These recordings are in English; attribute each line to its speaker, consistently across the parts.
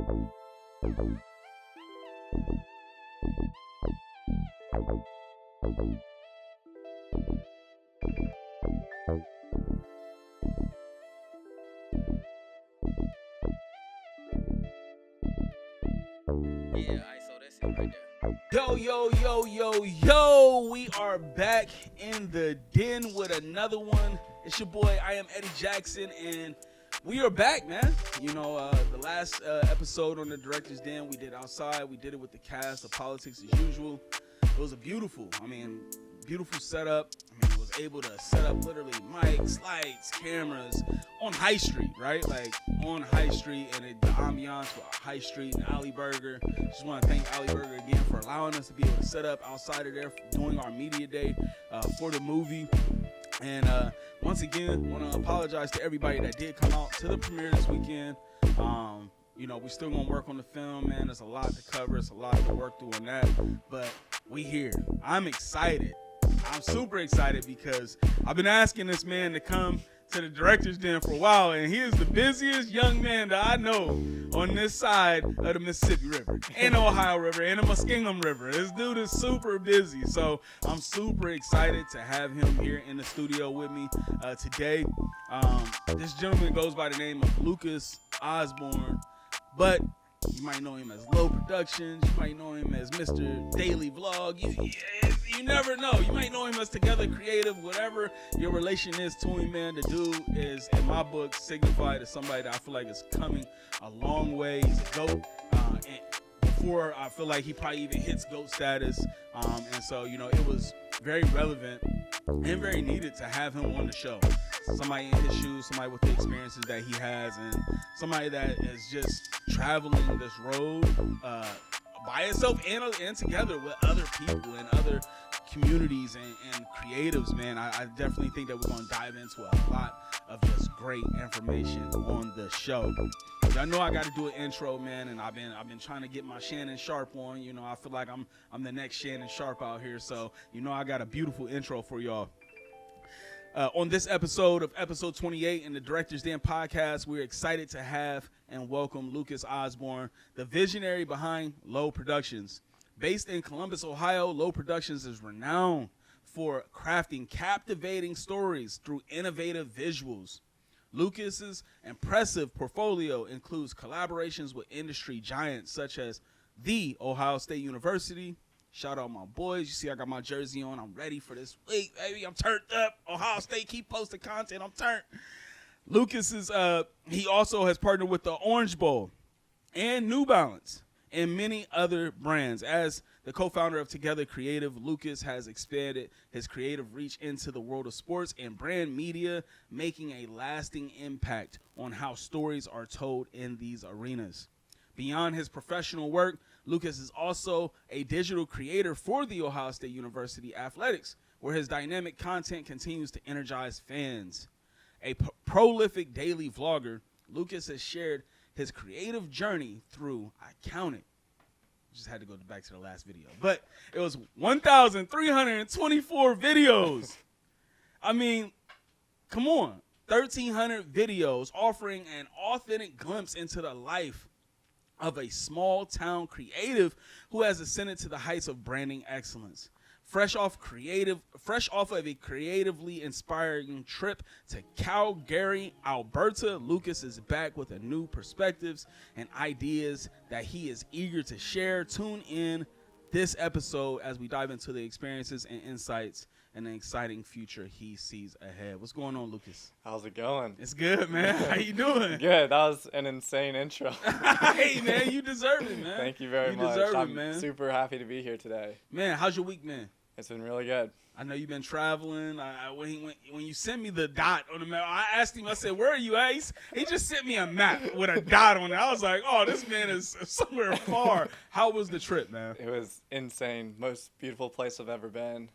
Speaker 1: Yo, we are back in the den with another one. It's your boy, Iameddiejackson, and we are back, man. You know, the last episode on the Director's Den we did outside. We did it with the cast of Politics as Usual. It was a beautiful setup. I was able to set up literally mics, lights, cameras on High Street, right? Like on High Street, and the ambiance with High Street and Ali Burger. Just want to thank Ali Burger again for allowing us to be able to set up outside of there doing our media day for the movie. And once again, want to apologize to everybody that did come out to the premiere this weekend. You know, we still gonna work on the film, man. There's a lot to cover. It's a lot to work through on that. But we here. I'm excited. I'm super excited because I've been asking this man to come to the Director's Den for a while, and he is the busiest young man that I know on this side of the Mississippi River and the Ohio River and the Muskingum River. This dude is super busy, so I'm super excited to have him here in the studio with me today. This gentleman goes by the name of Lucas Osborne, but you might know him as Low Productions. You might know him as Mr. Daily Vlog. You never know. You might know him as Together Creative. Whatever your relation is to him, man, the dude is, in my book, signified as somebody that I feel like is coming a long way. He's a GOAT. And before I feel like he probably even hits GOAT status. And so, you know, it was very relevant and very needed to have him on the show. Somebody in his shoes, somebody with the experiences that he has, and somebody that is just traveling this road by himself and together with other people and other communities and creatives, man. I definitely think that we're going to dive into a lot of just great information on the show. I know I got to do an intro, man, and I've been trying to get my Shannon Sharp on. You know, I feel like I'm the next Shannon Sharp out here, so you know I got a beautiful intro for y'all. On this episode of episode 28 in the Director's Den podcast, we're excited to have and welcome Lucas Osborne, the visionary behind Low Productions. Based in Columbus, Ohio, Low Productions is renowned for crafting captivating stories through innovative visuals. Lucas's impressive portfolio includes collaborations with industry giants such as The Ohio State University. Shout out my boys. You see I got my jersey on. I'm ready for this week, baby. I'm turned up. Ohio State keep posting content. I'm turned. Lucas is he also has partnered with the Orange Bowl and New Balance and many other brands. As the co-founder of Together Creative, Lucas has expanded his creative reach into the world of sports and brand media, making a lasting impact on how stories are told in these arenas. Beyond his professional work, Lucas is also a digital creator for the Ohio State University Athletics, where his dynamic content continues to energize fans. A prolific daily vlogger, Lucas has shared his creative journey through, I counted, just had to go back to the last video, but it was 1,324 videos. I mean, come on, 1,300 videos offering an authentic glimpse into the life of a small town creative who has ascended to the heights of branding excellence. Fresh off of a creatively inspiring trip to Calgary, Alberta, Lucas is back with a new perspectives and ideas that he is eager to share. Tune in this episode as we dive into the experiences and insights and the exciting future he sees ahead. What's going on, Lucas?
Speaker 2: How's it going?
Speaker 1: It's good, man. How you doing?
Speaker 2: Good. That was an insane intro.
Speaker 1: Hey, man, you deserve it, man.
Speaker 2: Thank you very much. I'm super happy to be here today.
Speaker 1: Man, how's your week been?
Speaker 2: It's been really good.
Speaker 1: I know you've been traveling. When you sent me the dot on the map, I asked him, I said, where are you at? He just sent me a map with a dot on it. I was like, oh, this man is somewhere far. How was the trip, man?
Speaker 2: It was insane. Most beautiful place I've ever been.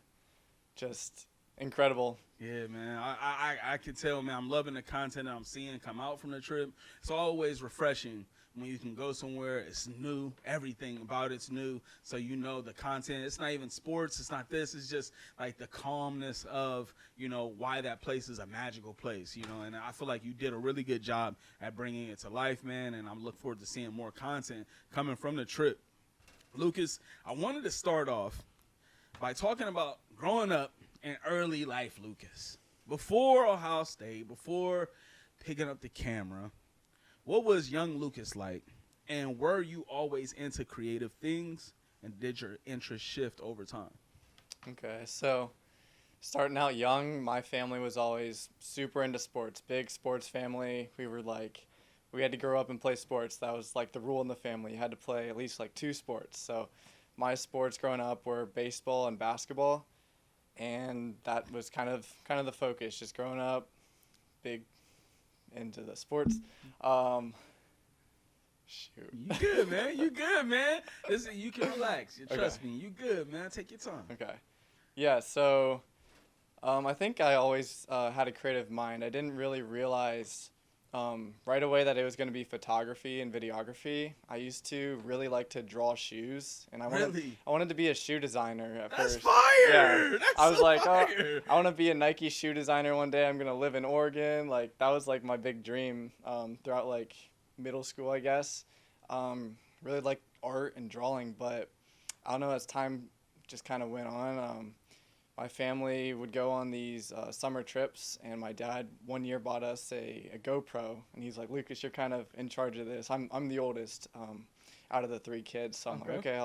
Speaker 2: Just incredible.
Speaker 1: Yeah, man. I can tell, man. I'm loving the content that I'm seeing come out from the trip. It's always refreshing when you can go somewhere, it's new. Everything about it's new. So you know the content. It's not even sports. It's not this. It's just like the calmness of, you know, why that place is a magical place, you know. And I feel like you did a really good job at bringing it to life, man. And I'm looking forward to seeing more content coming from the trip. Lucas, I wanted to start off by talking about growing up in early life, Lucas. Before Ohio State, before picking up the camera, what was young Lucas like? And were you always into creative things? And did your interest shift over time?
Speaker 2: Okay, so starting out young, my family was always super into sports. Big sports family. We had to grow up and play sports. That was like the rule in the family. You had to play at least like 2 sports. So my sports growing up were baseball and basketball, and that was kind of the focus. Just growing up, big into the sports. Shoot.
Speaker 1: You good, man. You good, man. Listen, you can relax. Trust me. You good, man. Take your time.
Speaker 2: Okay. Yeah, so I think I always had a creative mind. I didn't really realize right away that it was going to be photography and videography. I used to really like to draw shoes, and I wanted to be a shoe designer at first.
Speaker 1: That's fire!
Speaker 2: Yeah.
Speaker 1: That's
Speaker 2: I was like,
Speaker 1: fire.
Speaker 2: I want to be a Nike shoe designer one day. I'm going to live in Oregon. Like, that was like my big dream throughout like middle school, I guess. Really liked art and drawing, but I don't know, as time just kind of went on, my family would go on these summer trips, and my dad one year bought us a GoPro, and he's like, Lucas, you're kind of in charge of this. I'm the oldest out of the 3 kids, so I'm like, okay,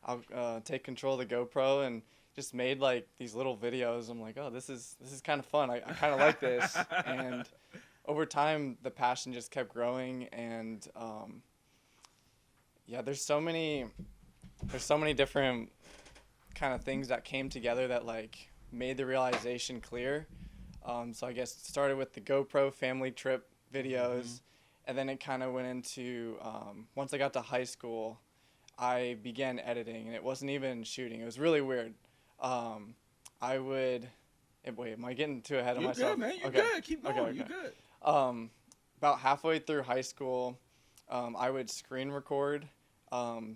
Speaker 2: I'll take control of the GoPro, and just made like these little videos. I'm like, oh, this is kind of fun. I kind of like this. And over time, the passion just kept growing, and yeah, there's so many different kind of things that came together that like made the realization clear. So I guess it started with the GoPro family trip videos, and then it kind of went into once I got to high school, I began editing, and it wasn't even shooting. It was really weird. I would wait, am I getting too ahead of myself?
Speaker 1: You're good, man. You're
Speaker 2: Okay.
Speaker 1: good. Keep going.
Speaker 2: Okay.
Speaker 1: You're good.
Speaker 2: About halfway through high school, I would screen record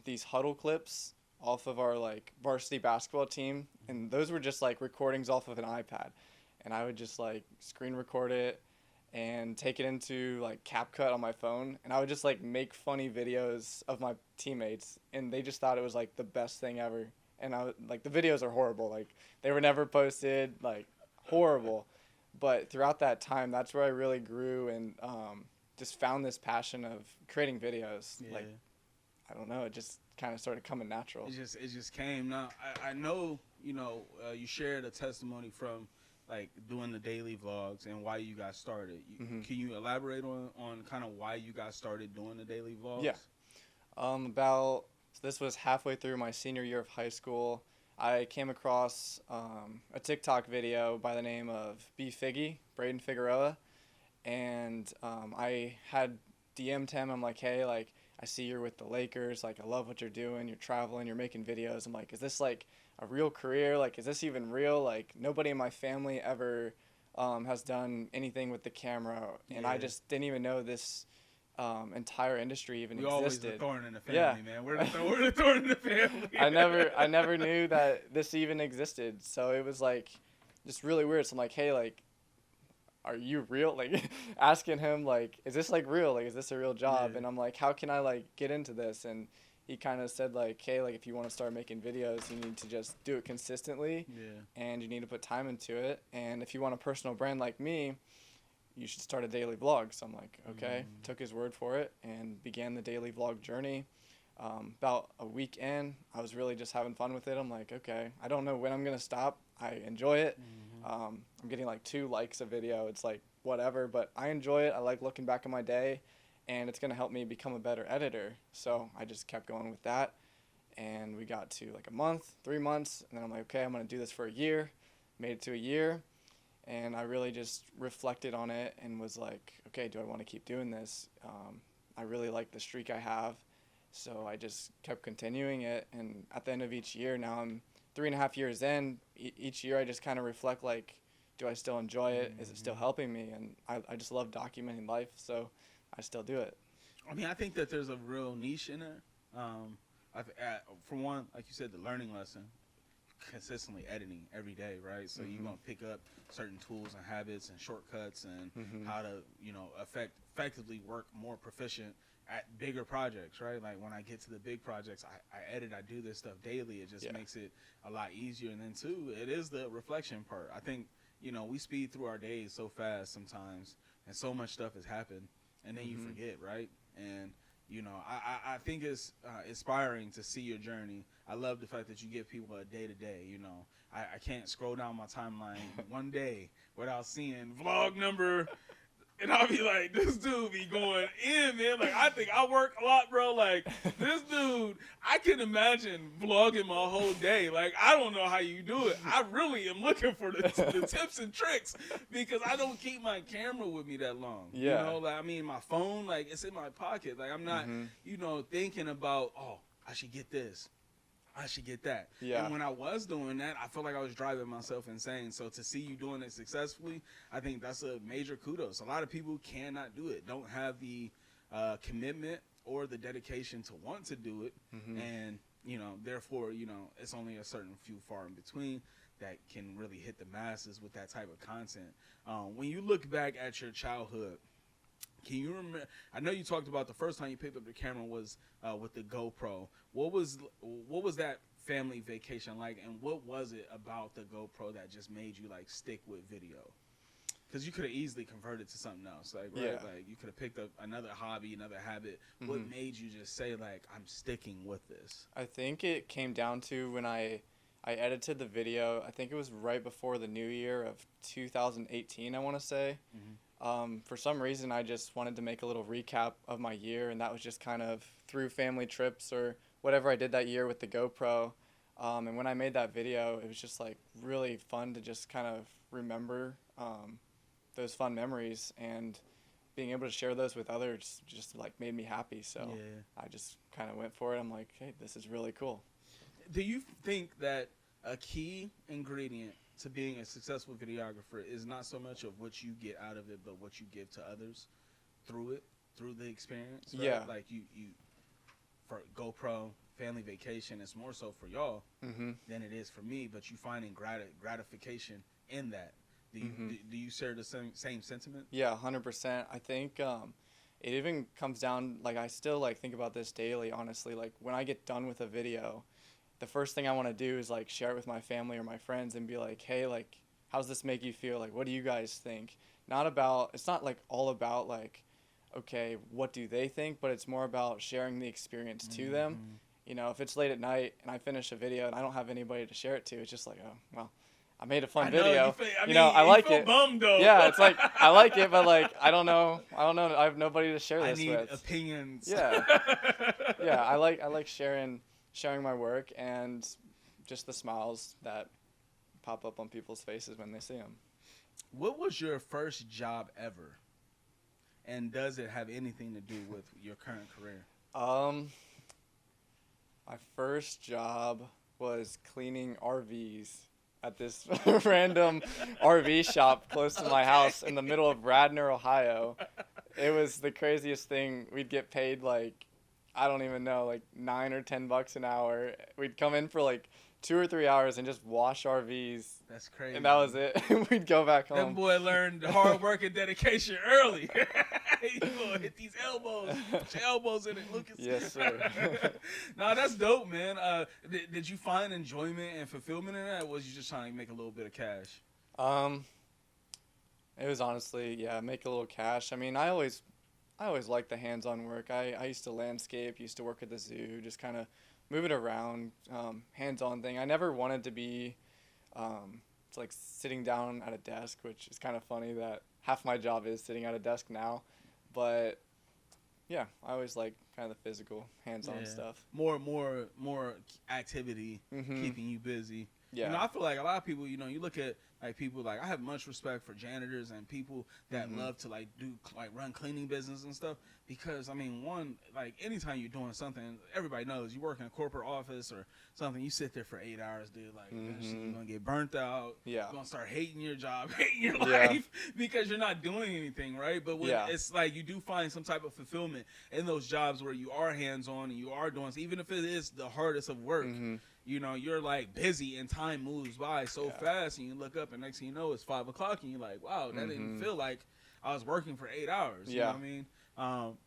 Speaker 2: these huddle clips off of our like varsity basketball team, and those were just like recordings off of an iPad, and I would just like screen record it and take it into like CapCut on my phone, and I would just like make funny videos of my teammates, and they just thought it was like the best thing ever. And like the videos are horrible, like they were never posted, like horrible. But throughout that time, that's where I really grew and just found this passion of creating videos.
Speaker 1: Yeah.
Speaker 2: Like, I don't know, it just kind of started coming natural.
Speaker 1: It just came. Now I know, you know, you shared a testimony from like doing the daily vlogs and why you got started. Can you elaborate on kind of why you got started doing the daily vlogs?
Speaker 2: Yeah. This was halfway through my senior year of high school. I came across a TikTok video by the name of B Figgy, Braden Figueroa, and I had DM'd him. I'm like, hey, like, I see you're with the Lakers. Like, I love what you're doing. You're traveling. You're making videos. I'm like, is this like a real career? Like, is this even real? Like, nobody in my family ever has done anything with the camera, and I just didn't even know this entire industry even existed.
Speaker 1: Always the thorn in the family,
Speaker 2: Yeah.
Speaker 1: man. We're the thorn in the family.
Speaker 2: I never knew that this even existed. So it was like just really weird. So I'm like, hey, like, are you real? Like, asking him, like, is this like real? Like, is this a real job?
Speaker 1: Yeah.
Speaker 2: And I'm like, how can I like get into this? And he kind of said like, hey, like, if you want to start making videos, you need to just do it consistently.
Speaker 1: Yeah.
Speaker 2: And you need to put time into it. And if you want a personal brand like me, you should start a daily vlog. So I'm like, okay, took his word for it and began the daily vlog journey. About a week in, I was really just having fun with it. I'm like, okay, I don't know when I'm going to stop. I enjoy it. I'm getting like 2 likes a video. It's like whatever, but I enjoy it. I like looking back on my day, and it's going to help me become a better editor. So I just kept going with that, and we got to like a month, 3 months, and then I'm like, okay, I'm going to do this for a year. Made it to a year. And I really just reflected on it and was like, okay, do I want to keep doing this? I really like the streak I have. So I just kept continuing it. And at the end of each year, now I'm 3.5 years in, each year I just kind of reflect like, do I still enjoy it? Is it still helping me? And I just love documenting life, so I still do it.
Speaker 1: I mean, I think that there's a real niche in it. For one, like you said, the learning lesson, consistently editing every day, right? So you're gonna pick up certain tools and habits and shortcuts and how to, effectively work more proficient at bigger projects, right? Like when I get to the big projects, I edit, I do this stuff daily. It just makes it a lot easier. And then too, it is the reflection part. I think, we speed through our days so fast sometimes, and so much stuff has happened, and then you forget, right? And I think it's inspiring to see your journey. I love the fact that you give people a day-to-day, I can't scroll down my timeline one day without seeing vlog number, and I'll be like, this dude be going in, man. Like, I think I work a lot, bro. Like, this dude, I can imagine vlogging my whole day. Like, I don't know how you do it. I really am looking for the tips and tricks because I don't keep my camera with me that long.
Speaker 2: Yeah.
Speaker 1: My phone, like, it's in my pocket. Like, I'm not, thinking about, oh, I should get this. I should get that.
Speaker 2: Yeah.
Speaker 1: And when I was doing that, I felt like I was driving myself insane. So to see you doing it successfully, I think that's a major kudos. A lot of people cannot do it, don't have the commitment or the dedication to want to do it. And, therefore, it's only a certain few far in between that can really hit the masses with that type of content. When you look back at your childhood, can you remember? I know you talked about the first time you picked up the camera was with the GoPro. What was that family vacation like, and what was it about the GoPro that just made you like stick with video? Because you could have easily converted to something else, like like you could have picked up another hobby, another habit. What made you just say like, I'm sticking with this?
Speaker 2: I think it came down to when I edited the video. I think it was right before the new year of 2018, I want to say. For some reason, I just wanted to make a little recap of my year, and that was just kind of through family trips or whatever I did that year with the GoPro. And when I made that video, it was just like really fun to just kind of remember those fun memories, and being able to share those with others just like made me happy. So I just kind of went for it. I'm like, hey, this is really cool.
Speaker 1: Do you think that a key ingredient to being a successful videographer is not so much of what you get out of it, but what you give to others through the experience? Right?
Speaker 2: Yeah.
Speaker 1: Like you for GoPro, family vacation, it's more so for y'all than it is for me, but you finding gratification in that. Do you share the same sentiment?
Speaker 2: Yeah, 100%. I think it even comes down, like, I still like think about this daily, honestly. Like, when I get done with a video, the first thing I want to do is like share it with my family or my friends and be like, hey, like, how's this make you feel? Like, what do you guys think? It's not like all about like, okay, what do they think? But it's more about sharing the experience to them. If it's late at night and I finish a video and I don't have anybody to share it to, it's just like, oh, well, I made a fun video. I like it.
Speaker 1: Bummed, though.
Speaker 2: Yeah, it's like, I like it, but like, I don't know. I have nobody to share this with.
Speaker 1: I need opinions.
Speaker 2: Yeah. Yeah, I like sharing my work and just the smiles that pop up on people's faces when they see them.
Speaker 1: What was your first job ever? And does it have anything to do with your current career?
Speaker 2: My first job was cleaning RVs at this random RV shop close to my house in the middle of Radnor, Ohio. It was the craziest thing. We'd get paid like, I don't even know, like $9 or $10 an hour. We'd come in for like 2 or 3 hours and just wash RVs.
Speaker 1: That's crazy.
Speaker 2: And that was it. We'd go back home.
Speaker 1: That boy learned hard work and dedication early. You gonna hit these elbows. Put your elbows in it, Lucas.
Speaker 2: Yes, sir.
Speaker 1: No, that's dope, man. Did you find enjoyment and fulfillment in that, or was you just trying to make a little bit of cash?
Speaker 2: It was honestly, make a little cash. I mean, I always liked the hands-on work. I used to landscape, used to work at the zoo, just kind of move it around, hands-on thing. I never wanted to be like sitting down at a desk, which is kind of funny that half my job is sitting at a desk now. But yeah, I always like kind of the physical, hands-on stuff. More activity, keeping you busy. Yeah.
Speaker 1: I feel like a lot of people, you look at Like people like I have much respect for janitors and people that love to like do like run cleaning business and stuff because I mean one like anytime you're doing something everybody knows you work in a corporate office or something you sit there for 8 hours dude like eventually you're gonna get burnt out you're gonna start hating your job hating your life because you're not doing anything right but when it's like you do find some type of fulfillment in those jobs where you are hands-on and you are doing even if it is the hardest of work you know, you're like busy and time moves by so fast and you look up and next thing you know, it's 5 o'clock and you're like, wow, that didn't feel like I was working for 8 hours. You know what I mean?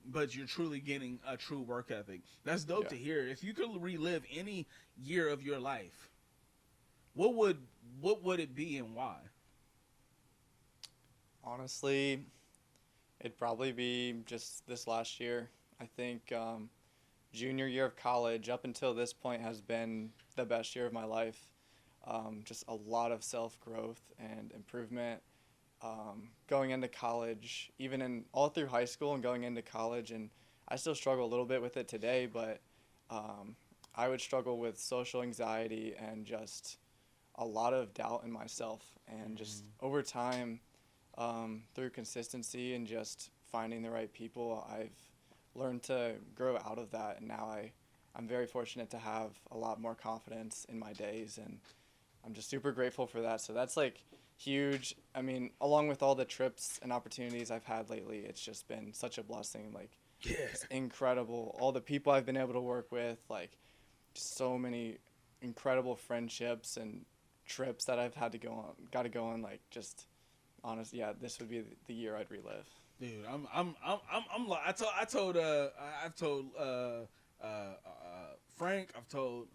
Speaker 1: But you're truly getting a true work ethic. That's dope to hear. If you could relive any year of your life, what would it be and why?
Speaker 2: Honestly, it'd probably be just this last year. I think junior year of college up until this point has been the best year of my life. Just a lot of self-growth and improvement. Going into college, even in all through high school and going into college, and I still struggle a little bit with it today, but I would struggle with social anxiety and just a lot of doubt in myself. And just over time, through consistency and just finding the right people, I've learned to grow out of that, and now I'm very fortunate to have a lot more confidence in my days, and I'm just super grateful for that. So that's like huge. I mean, along with all the trips and opportunities I've had lately, it's just been such a blessing. Like, it's incredible. All the people I've been able to work with, like, just so many incredible friendships and trips that I've got to go on. Like, just honest, this would be the year I'd relive.
Speaker 1: Dude, I've told Frank, I've told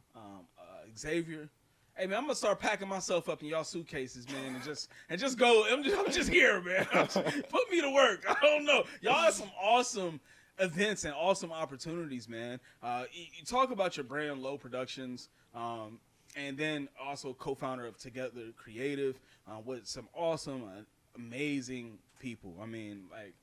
Speaker 1: Xavier, hey man, I'm gonna start packing myself up in y'all suitcases, man, and just go. I'm just here, man. Put me to work. I don't know. Y'all have some awesome events and awesome opportunities, man. You talk about your brand, Low Productions, and then also co-founder of Together Creative, with some awesome, amazing people. I mean, like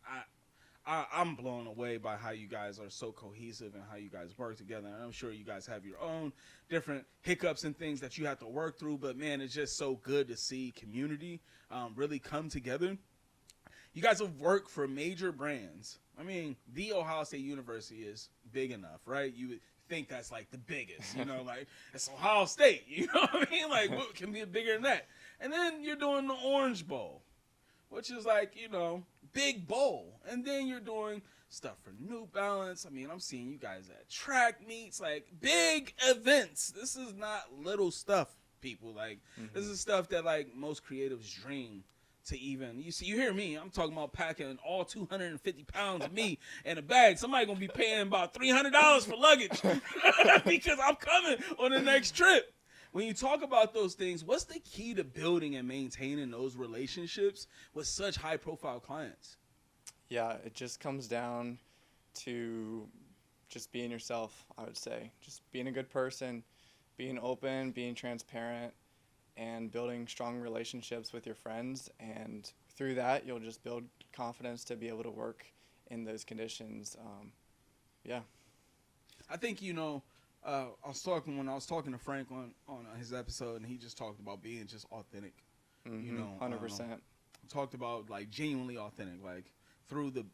Speaker 1: I'm blown away by how you guys are so cohesive and how you guys work together. And I'm sure you guys have your own different hiccups and things that you have to work through, but man, it's just so good to see community really come together. You guys have worked for major brands. I mean, the Ohio State University is big enough, right? You would think that's like the biggest, you know, like it's Ohio State, you know what I mean? Like what can be bigger than that? And then you're doing the Orange Bowl, which is like, you know, big bowl. And then you're doing stuff for New Balance. I mean, I'm seeing you guys at track meets, like big events. This is not little stuff, people. Like, this is stuff that like most creatives dream to even, you hear me, I'm talking about packing all 250 pounds of me in a bag. Somebody gonna be paying about $300 for luggage because I'm coming on the next trip. When you talk about those things, what's the key to building and maintaining those relationships with such high-profile clients?
Speaker 2: Yeah, it just comes down to just being yourself, I would say. Just being a good person, being open, being transparent, and building strong relationships with your friends. And through that, you'll just build confidence to be able to work in those conditions.
Speaker 1: I think, you know, I was talking to Frank on his episode, and he just talked about being just authentic. You know,
Speaker 2: 100%.
Speaker 1: Talked about like genuinely authentic, like through the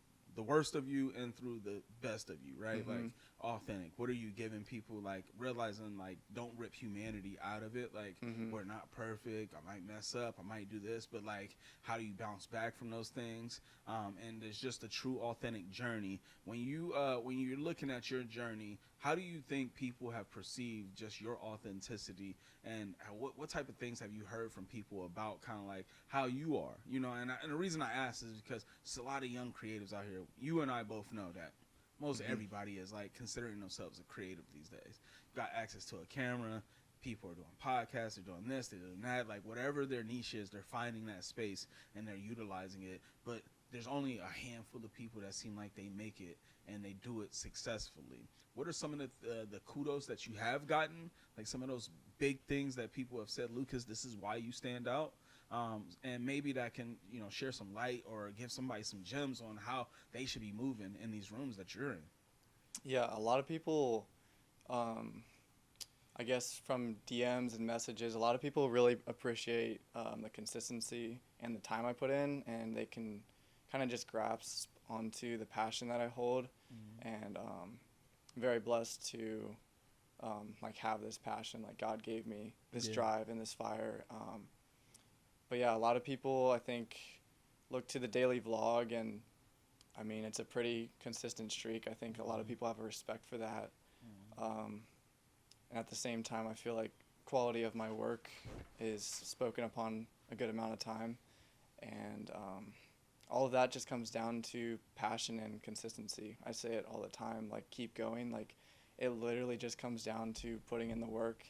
Speaker 1: worst of you and through the best of you, right? Like authentic. What are you giving people? Like realizing like don't rip humanity out of it. Like we're not perfect. I might mess up. I might do this, but like how do you bounce back from those things? And there's just a true authentic journey. When you're looking at your journey, how do you think people have perceived just your authenticity, and what type of things have you heard from people about kind of like how you are, you know? And the reason I ask is because there's a lot of young creatives out here. You and I both know that most everybody is like considering themselves a creative these days. Got access to a camera. People are doing podcasts. They're doing this. They're doing that. Like whatever their niche is, they're finding that space and they're utilizing it. But there's only a handful of people that seem like they make it and they do it successfully. What are some of the kudos that you have gotten? Like some of those big things that people have said, Lucas, this is why you stand out. And maybe that can, you know, share some light or give somebody some gems on how they should be moving in these rooms that you're in.
Speaker 2: Yeah, a lot of people, I guess from DMs and messages, a lot of people really appreciate the consistency and the time I put in, and they can kind of just grasp onto the passion that I hold. And I'm very blessed to like have this passion. Like God gave me this drive and this fire. But yeah, a lot of people I think look to the daily vlog, and I mean it's a pretty consistent streak. I think a lot of people have a respect for that. And at the same time, I feel like quality of my work is spoken upon a good amount of time, and all of that just comes down to passion and consistency. I say it all the time, like keep going. Like it literally just comes down to putting in the work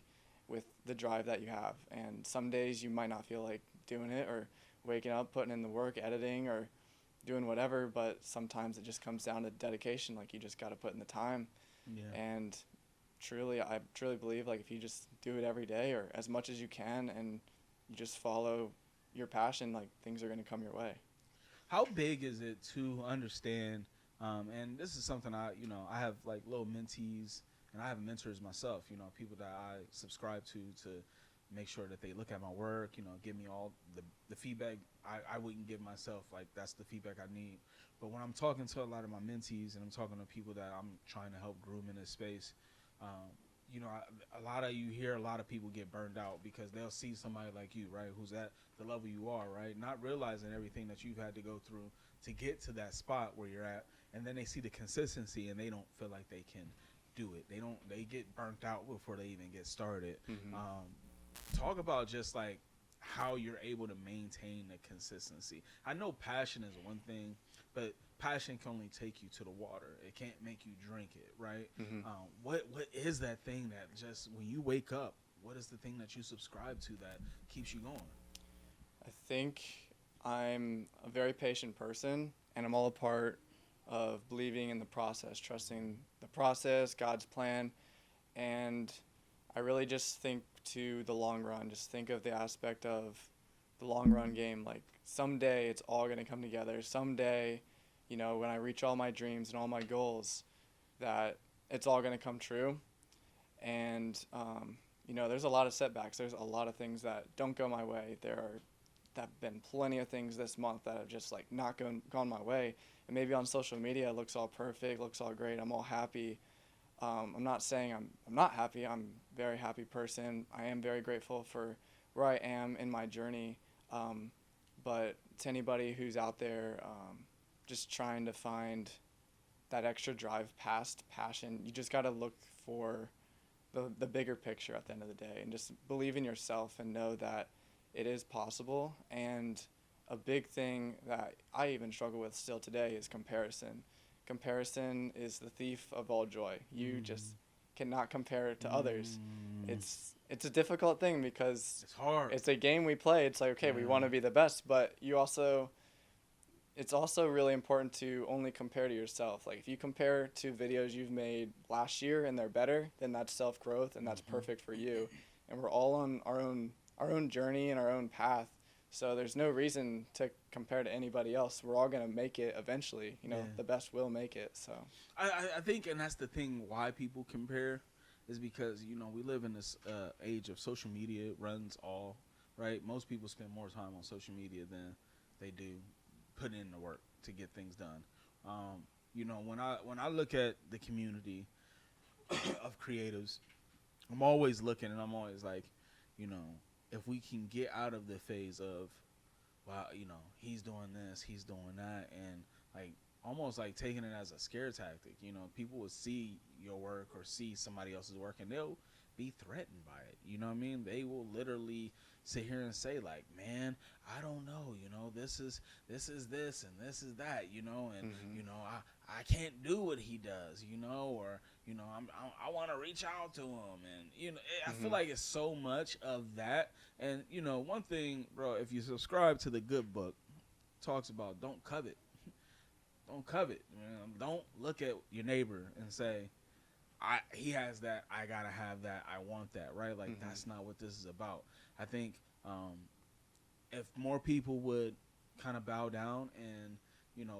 Speaker 2: with the drive that you have. And some days you might not feel like doing it, or waking up, putting in the work, editing, or doing whatever, but sometimes it just comes down to dedication. Like you just got to put in the time. And I truly believe like if you just do it every day or as much as you can, and you just follow your passion, like things are going to come your way.
Speaker 1: How big is it to understand, and this is something I have like little mentees, and I have mentors myself, people that I subscribe to make sure that they look at my work, give me all the feedback I wouldn't give myself. Like that's the feedback I need. But when I'm talking to a lot of my mentees and I'm talking to people that I'm trying to help groom in this space, you hear a lot of people get burned out because they'll see somebody like you, right, who's at the level you are, right, not realizing everything that you've had to go through to get to that spot where you're at, and then they see the consistency and they don't feel like they can do it. They get burnt out before they even get started. Talk about just like how you're able to maintain the consistency. I know passion is one thing, but passion can only take you to the water. It can't make you drink it, right? What is that thing that just when you wake up, what is the thing that you subscribe to that keeps you going?
Speaker 2: I think I'm a very patient person, and I'm all a part of believing in the process, trusting the process, God's plan, and I really just think to the long run. Just think of the aspect of the long run game. Like someday it's all going to come together. Someday, when I reach all my dreams and all my goals, that it's all going to come true. And, there's a lot of setbacks. There's a lot of things that don't go my way. There have been plenty of things this month that have just like not gone my way. And maybe on social media it looks all perfect, looks all great. I'm all happy. I'm not saying I'm not happy. I'm a very happy person. I am very grateful for where I am in my journey. But to anybody who's out there just trying to find that extra drive past passion, you just got to look for the bigger picture at the end of the day, and just believe in yourself and know that it is possible. And a big thing that I even struggle with still today is comparison. Comparison is the thief of all joy. You just cannot compare it to others. It's a difficult thing because
Speaker 1: it's hard.
Speaker 2: It's a game we play. It's like, okay, we want to be the best, but it's also really important to only compare to yourself. Like if you compare to videos you've made last year and they're better, then that's self-growth and that's perfect for you. And we're all on our own journey and our own path. So there's no reason to compare to anybody else. We're all going to make it eventually. The best will make it. So
Speaker 1: I think, and that's the thing why people compare, is because, we live in this age of social media. It runs all, right? Most people spend more time on social media than they do put in the work to get things done. When I look at the community of creatives, I'm always looking and I'm always like, if we can get out of the phase of, wow, he's doing this, he's doing that, and like almost like taking it as a scare tactic. People will see your work or see somebody else's work and they'll be threatened by it. You know what I mean? They will literally sit here and say like, man, I don't know, this is this and this is that, and I can't do what he does, or I want to reach out to him, and I feel like it's so much of that. And one thing, bro, if you subscribe to the good book, talks about don't covet. Don't covet, man. Don't look at your neighbor and say, he has that, I gotta have that, I want that, right? Like that's not what this is about. I think if more people would kind of bow down and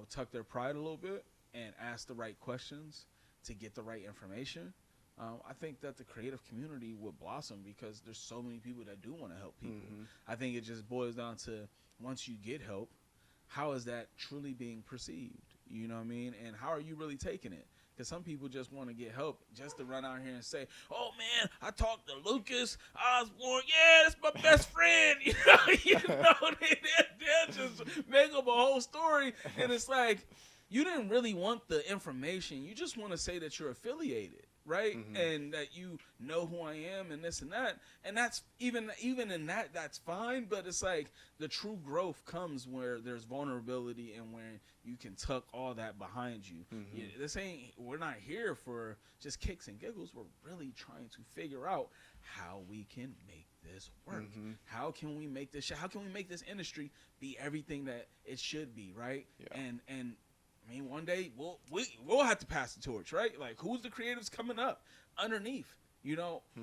Speaker 1: tuck their pride a little bit and ask the right questions to get the right information, I think that the creative community would blossom because there's so many people that do want to help people.
Speaker 2: Mm-hmm.
Speaker 1: I think it just boils down to, once you get help, how is that truly being perceived? You know what I mean? And how are you really taking it? Because some people just want to get help just to run out here and say, "Oh man, I talked to Lucas Osborne. Yeah, that's my best friend." They'll just make up a whole story, and it's like, you didn't really want the information. You just want to say that you're affiliated, right?
Speaker 2: Mm-hmm.
Speaker 1: And that you know who I am and this and that. And that's even in that, that's fine. But it's like the true growth comes where there's vulnerability and where you can tuck all that behind you.
Speaker 2: Mm-hmm.
Speaker 1: We're not here for just kicks and giggles. We're really trying to figure out how we can make this work.
Speaker 2: Mm-hmm.
Speaker 1: How can we make this? How can we make this industry be everything that it should be, right?
Speaker 2: Yeah.
Speaker 1: And I mean, one day we'll have to pass the torch, right? Like, who's the creatives coming up underneath,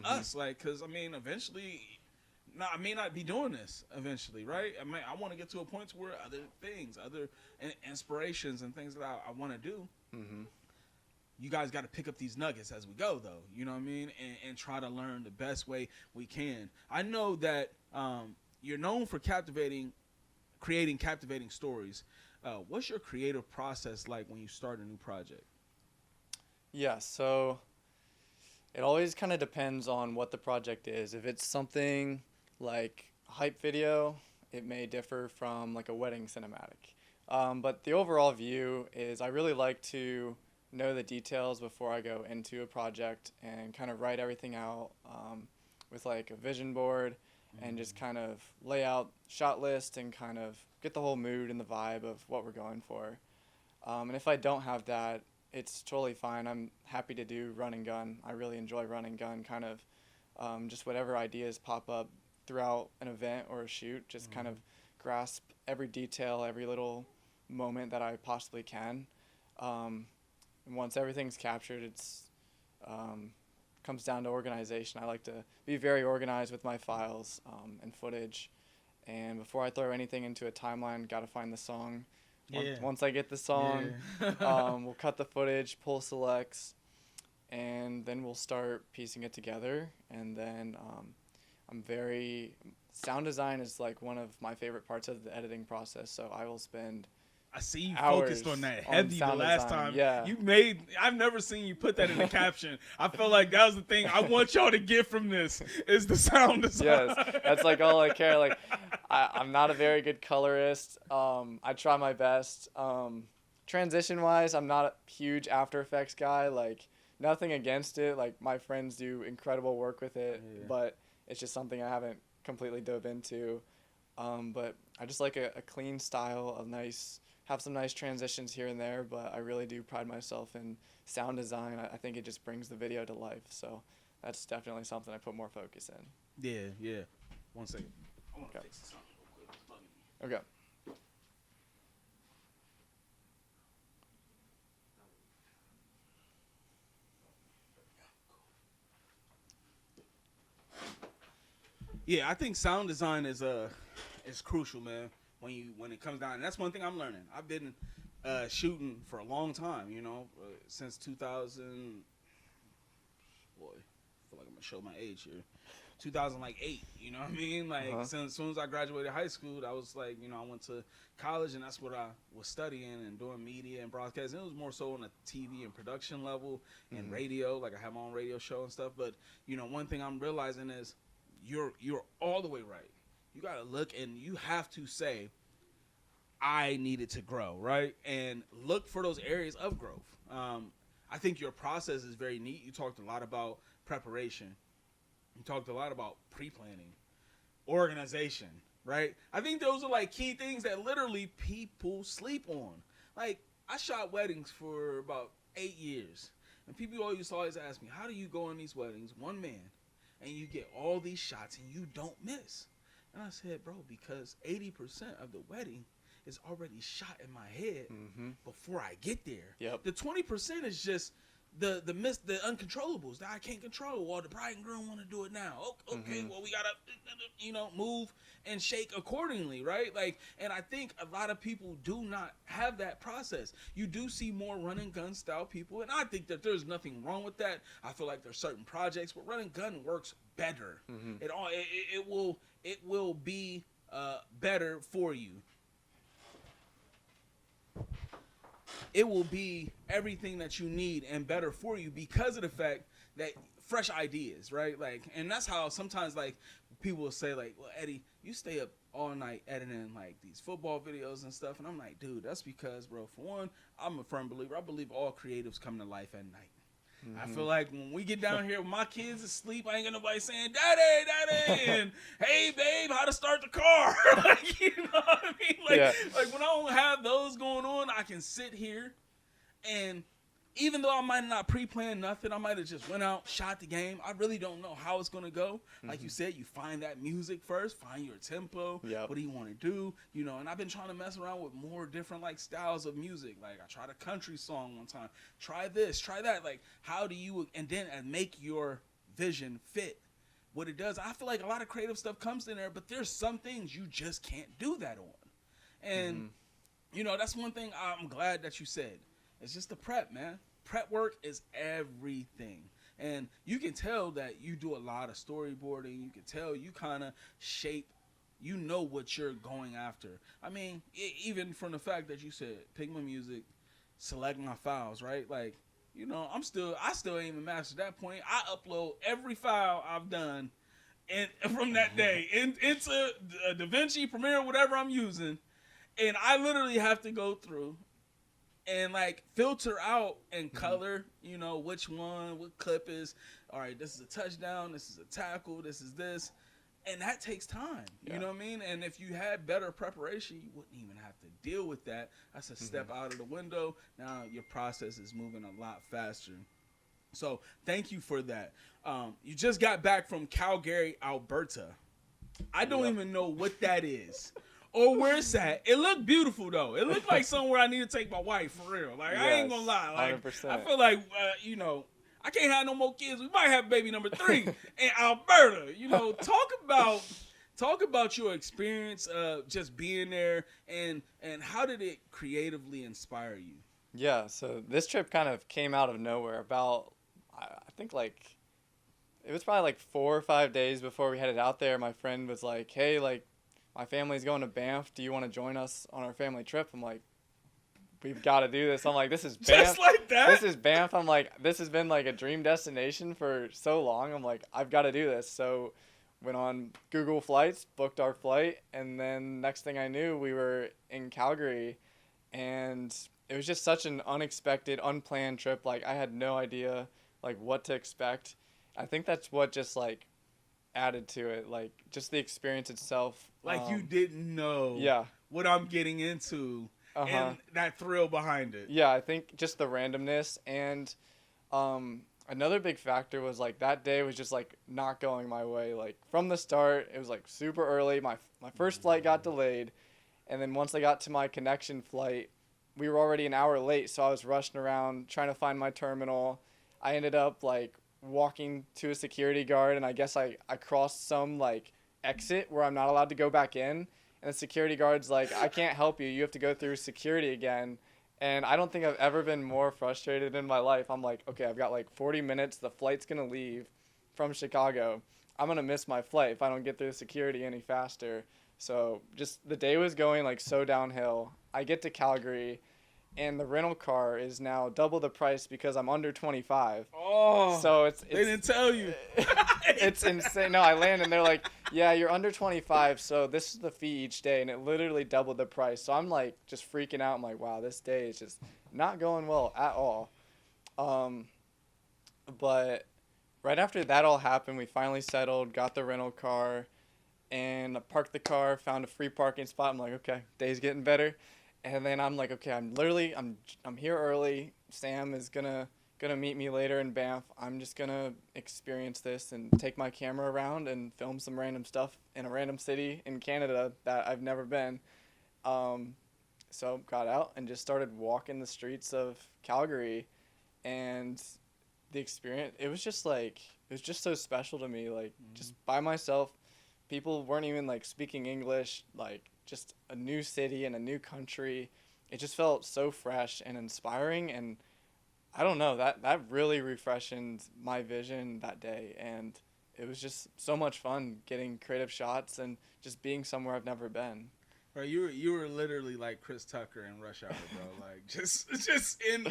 Speaker 1: us? Like, because I mean, eventually, I may not be doing this eventually, right? I want to get to a point where other things, other inspirations and things that I want to do.
Speaker 2: Mm-hmm.
Speaker 1: You guys got to pick up these nuggets as we go, though. You know what I mean? And try to learn the best way we can. I know that you're known for creating captivating stories. What's your creative process like when you start a new project?
Speaker 2: Yeah, so it always kind of depends on what the project is. If it's something like a hype video, it may differ from like a wedding cinematic. But the overall view is I really like to know the details before I go into a project and kind of write everything out with like a vision board and just kind of lay out shot list and kind of get the whole mood and the vibe of what we're going for. And if I don't have that, it's totally fine. I'm happy to do run and gun. I really enjoy run and gun, kind of just whatever ideas pop up throughout an event or a shoot, just kind of grasp every detail, every little moment that I possibly can. And once everything's captured, it's comes down to organization. I like to be very organized with my files and footage. And before I throw anything into a timeline, got to find the song.
Speaker 1: Yeah.
Speaker 2: Once I get the song, we'll cut the footage, pull selects, and then we'll start piecing it together. And then sound design is like one of my favorite parts of the editing process. So I will spend
Speaker 1: I see you
Speaker 2: hours
Speaker 1: focused on that heavy
Speaker 2: on
Speaker 1: the last
Speaker 2: design.
Speaker 1: time.
Speaker 2: Yeah.
Speaker 1: I've never seen you put that in the caption. I felt like that was the thing I want y'all to get from this is the sound design.
Speaker 2: Yes, that's like all I care. Like, I'm not a very good colorist. I try my best. Transition-wise, I'm not a huge After Effects guy. Like, nothing against it. Like, my friends do incredible work with it, but it's just something I haven't completely dove into. But I just like a clean style, have some nice transitions here and there, but I really do pride myself in sound design. I think it just brings the video to life, so that's definitely something I put more focus in.
Speaker 1: Yeah. 1 second. I want to
Speaker 2: Okay.
Speaker 1: fix this something real quick. It's bugging me.
Speaker 2: Okay.
Speaker 1: Yeah, I think sound design is crucial, man. When it comes down, and that's one thing I'm learning. I've been shooting for a long time, since 2000. Boy, I feel like I'm gonna show my age here. 2008, you know what I mean? Like, since as soon as I graduated high school, I was like, I went to college, and that's what I was studying and doing media and broadcasting. It was more so on a TV and production level and radio. Like, I have my own radio show and stuff. But one thing I'm realizing is you're all the way right. You got to look, and you have to say, I needed to grow, right? And look for those areas of growth. I think your process is very neat. You talked a lot about preparation. You talked a lot about pre-planning, organization, right? I think those are like key things that literally people sleep on. Like, I shot weddings for about 8 years. And people always ask me, how do you go on these weddings, one man, and you get all these shots and you don't miss? And I said, bro, because 80% of the wedding is already shot in my head before I get there.
Speaker 2: Yep.
Speaker 1: The 20% is just the uncontrollables that I can't control. Well, the bride and groom want to do it now. Okay, well we gotta move and shake accordingly, right? Like, and I think a lot of people do not have that process. You do see more run and gun style people, and I think that there's nothing wrong with that. I feel like there's certain projects, but run and gun works better. It will be better for you. It will be everything that you need and better for you because of the fact that fresh ideas, right? Like, and that's how sometimes like people will say like, well, Eddie, you stay up all night editing like these football videos and stuff. And I'm like, dude, that's because, bro, for one, I'm a firm believer. I believe all creatives come to life at night. I feel like when we get down here, when my kids asleep, I ain't got nobody saying, Daddy, and hey, babe, how to start the car. Like, you know what I mean? Like when I don't have those going on, I can sit here and even though I might not pre-plan nothing, I might have just went out, shot the game. I really don't know how it's going to go. Like you said, you find that music first, find your tempo. Yep. What do you want to do? You know, and I've been trying to mess around with more different like styles of music. Like I tried a country song one time. Try this, try that. Like how do you, and then make your vision fit what it does. I feel like a lot of creative stuff comes in there, but there's some things you just can't do that on. And, you know, that's one thing I'm glad that you said. It's just the prep, man. Prep work is everything. And you can tell that you do a lot of storyboarding. You can tell you kind of shape, you know what you're going after. I mean, even from the fact that you said, pick my music, select my files, right? Like, you know, I still ain't even mastered that point. I upload every file I've done and from that day into DaVinci, Premiere, whatever I'm using. And I literally have to go through and like filter out and color, you know, which one, what clip is, all right, this is a touchdown, this is a tackle, this is this. And that takes time, you know what I mean? And if you had better preparation, you wouldn't even have to deal with that. That's a step out of the window. Now your process is moving a lot faster. So thank you for that. You just got back from Calgary, Alberta. I don't even know what that is. Or where it's at. It looked beautiful though. It looked like somewhere I need to take my wife for real. Like yes, I ain't gonna lie. Like 100%. I feel like you know, I can't have no more kids. We might have baby number 3 in Alberta. You know, talk about your experience just being there and how did it creatively inspire you?
Speaker 2: Yeah, so this trip kind of came out of nowhere. About I think like it was probably like 4 or 5 days before we headed out there. My friend was like, "Hey, like my family's going to Banff. Do you want to join us on our family trip?" I'm like, we've got to do this. I'm like, this is Banff.
Speaker 1: Just like that?
Speaker 2: This is Banff. I'm like, this has been like a dream destination for so long. I'm like, I've got to do this. So went on Google Flights, booked our flight, and then next thing I knew, we were in Calgary. And it was just such an unexpected, unplanned trip. Like, I had no idea, like, what to expect. I think that's what just, like, added to it, like just the experience itself.
Speaker 1: Like you didn't know what I'm getting into and that thrill behind it.
Speaker 2: Yeah, I think just the randomness and another big factor was like that day was just like not going my way. Like from the start, it was like super early. My first flight got delayed, and then once I got to my connection flight, we were already an hour late, so I was rushing around trying to find my terminal. I ended up like walking to a security guard, and I guess I crossed some like exit where I'm not allowed to go back in, and the security guard's like, I can't help you, you have to go through security again. And I don't think I've ever been more frustrated in my life. I'm like, okay, I've got like 40 minutes, the flight's gonna leave from Chicago, I'm gonna miss my flight if I don't get through security any faster. So just the day was going like so downhill. I get to Calgary, and the rental car is now double the price because I'm under 25.
Speaker 1: Oh,
Speaker 2: so it's
Speaker 1: they didn't tell you.
Speaker 2: It's insane. No, I land and they're like, yeah, you're under 25, so this is the fee each day, and it literally doubled the price. So I'm like just freaking out. I'm like, wow, this day is just not going well at all. But right after that all happened, we finally settled, got the rental car, and I parked the car, found a free parking spot. I'm like, okay, day's getting better. And then I'm like, okay, I'm here early. Sam is gonna meet me later in Banff. I'm just gonna experience this and take my camera around and film some random stuff in a random city in Canada that I've never been. So got out and just started walking the streets of Calgary, and the experience, it was just like, it was just so special to me, like just by myself. People weren't even like speaking English, like just a new city and a new country. It just felt so fresh and inspiring, and I don't know, that really refreshed my vision that day, and it was just so much fun getting creative shots and just being somewhere I've never been.
Speaker 1: Right, you were literally like Chris Tucker in Rush Hour, bro. Like just in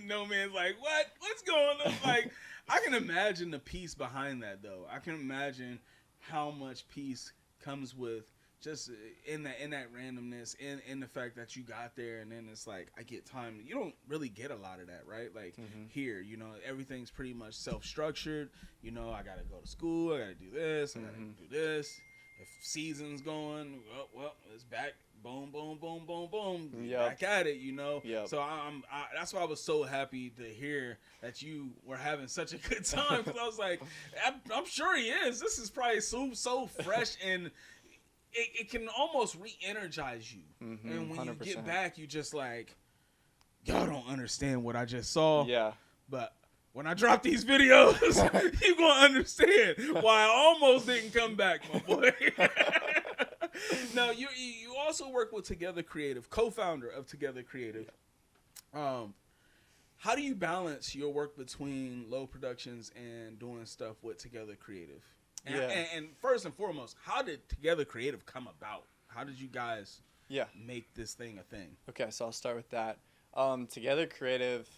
Speaker 1: no man's like what's going on? Like I can imagine the peace behind that though. I can imagine how much peace comes with just in that randomness, in the fact that you got there and then it's like I get time. You don't really get a lot of that, right? Like here, you know, everything's pretty much self-structured. You know, I gotta go to school, I gotta do this, I gotta do this. If season's going, well, it's back. Boom, boom, boom, boom, boom. Back at it, you know. So that's why I was so happy to hear that you were having such a good time. Because I was like, I'm sure he is. This is probably so fresh, and it can almost re-energize you. And when 100%. You get back, you just like, y'all don't understand what I just saw.
Speaker 2: Yeah.
Speaker 1: But when I drop these videos, you gonna understand why I almost didn't come back, my boy. Now, you also work with Together Creative, co-founder of Together Creative. How do you balance your work between Low Productions and doing stuff with Together Creative? And first and foremost, how did Together Creative come about? How did you guys make this thing a thing?
Speaker 2: Okay, so I'll start with that. Together Creative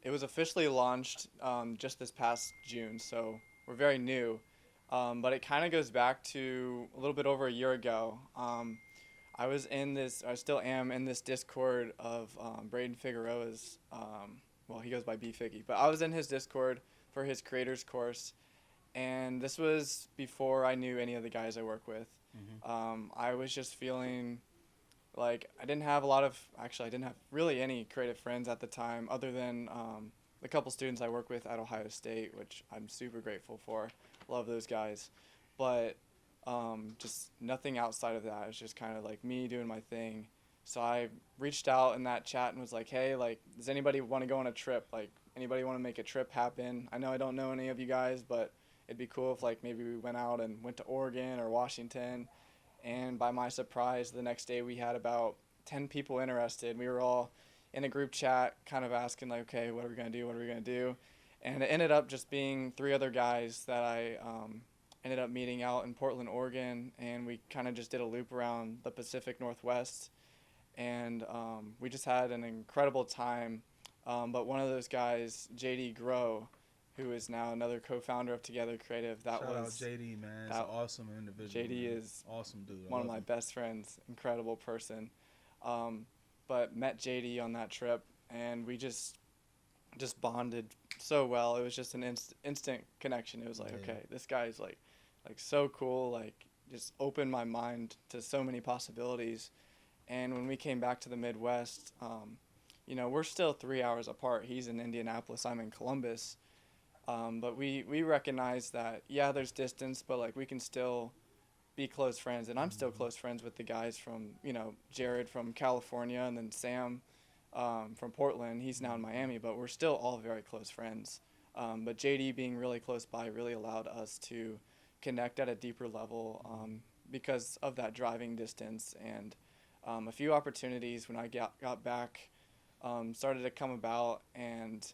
Speaker 2: it was officially launched just this past June, so we're very new. But it kind of goes back to a little bit over a year ago. I still am in this Discord of Braden Figueroa's, he goes by B-Figgy, but I was in his Discord for his creators course, and this was before I knew any of the guys I work with. I was just feeling like I didn't have really any creative friends at the time other than the couple students I work with at Ohio State, which I'm super grateful for. Love those guys. But just nothing outside of that. It was just kind of like me doing my thing. So I reached out in that chat and was like, hey, like, does anybody want to go on a trip? Like, anybody want to make a trip happen? I know I don't know any of you guys, but it'd be cool if, like, maybe we went out and went to Oregon or Washington. And by my surprise, the next day we had about 10 people interested. We were all in a group chat kind of asking, like, okay, what are we going to do? What are we going to do? And it ended up just being 3 other guys that I ended up meeting out in Portland, Oregon. And we kind of just did a loop around the Pacific Northwest. And we just had an incredible time. But one of those guys, JD Grow, who is now another co-founder of Together Creative. Shout
Speaker 1: out JD, man. He's an awesome individual.
Speaker 2: JD
Speaker 1: man.
Speaker 2: is
Speaker 1: awesome dude.
Speaker 2: One of my best friends. Incredible person. But met JD on that trip, and we just bonded so well. It was just an instant connection. It was like, okay, this guy's like so cool. Like, just opened my mind to so many possibilities. And when we came back to the Midwest, we're still 3 hours apart. He's in Indianapolis. I'm in Columbus. But we recognize that, there's distance, but, like, we can still be close friends. And I'm still close friends with the guys from, Jared from California, and then Sam from Portland. He's now in Miami, but we're still all very close friends. But JD being really close by really allowed us to connect at a deeper level because of that driving distance. And a few opportunities when I got back started to come about, and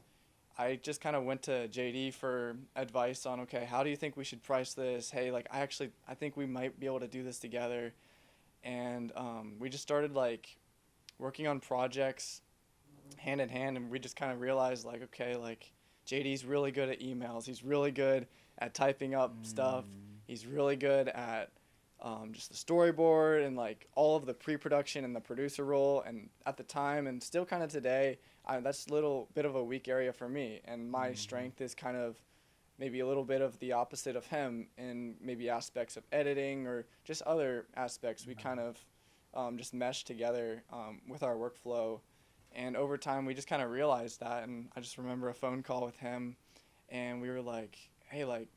Speaker 2: I just kind of went to JD for advice on, okay, how do you think we should price this? Hey, like, I think we might be able to do this together. And we just started, like, working on projects hand in hand, and we just kind of realized, like, okay, like, JD's really good at emails. He's really good at typing up stuff. He's really good at just the storyboard and, like, all of the pre-production and the producer role. And at the time, and still kind of today, that's a little bit of a weak area for me. And my strength is kind of maybe a little bit of the opposite of him in maybe aspects of editing or just other aspects. We kind of just mesh together with our workflow. And over time, we just kind of realized that. And I just remember a phone call with him, and we were like, hey, like,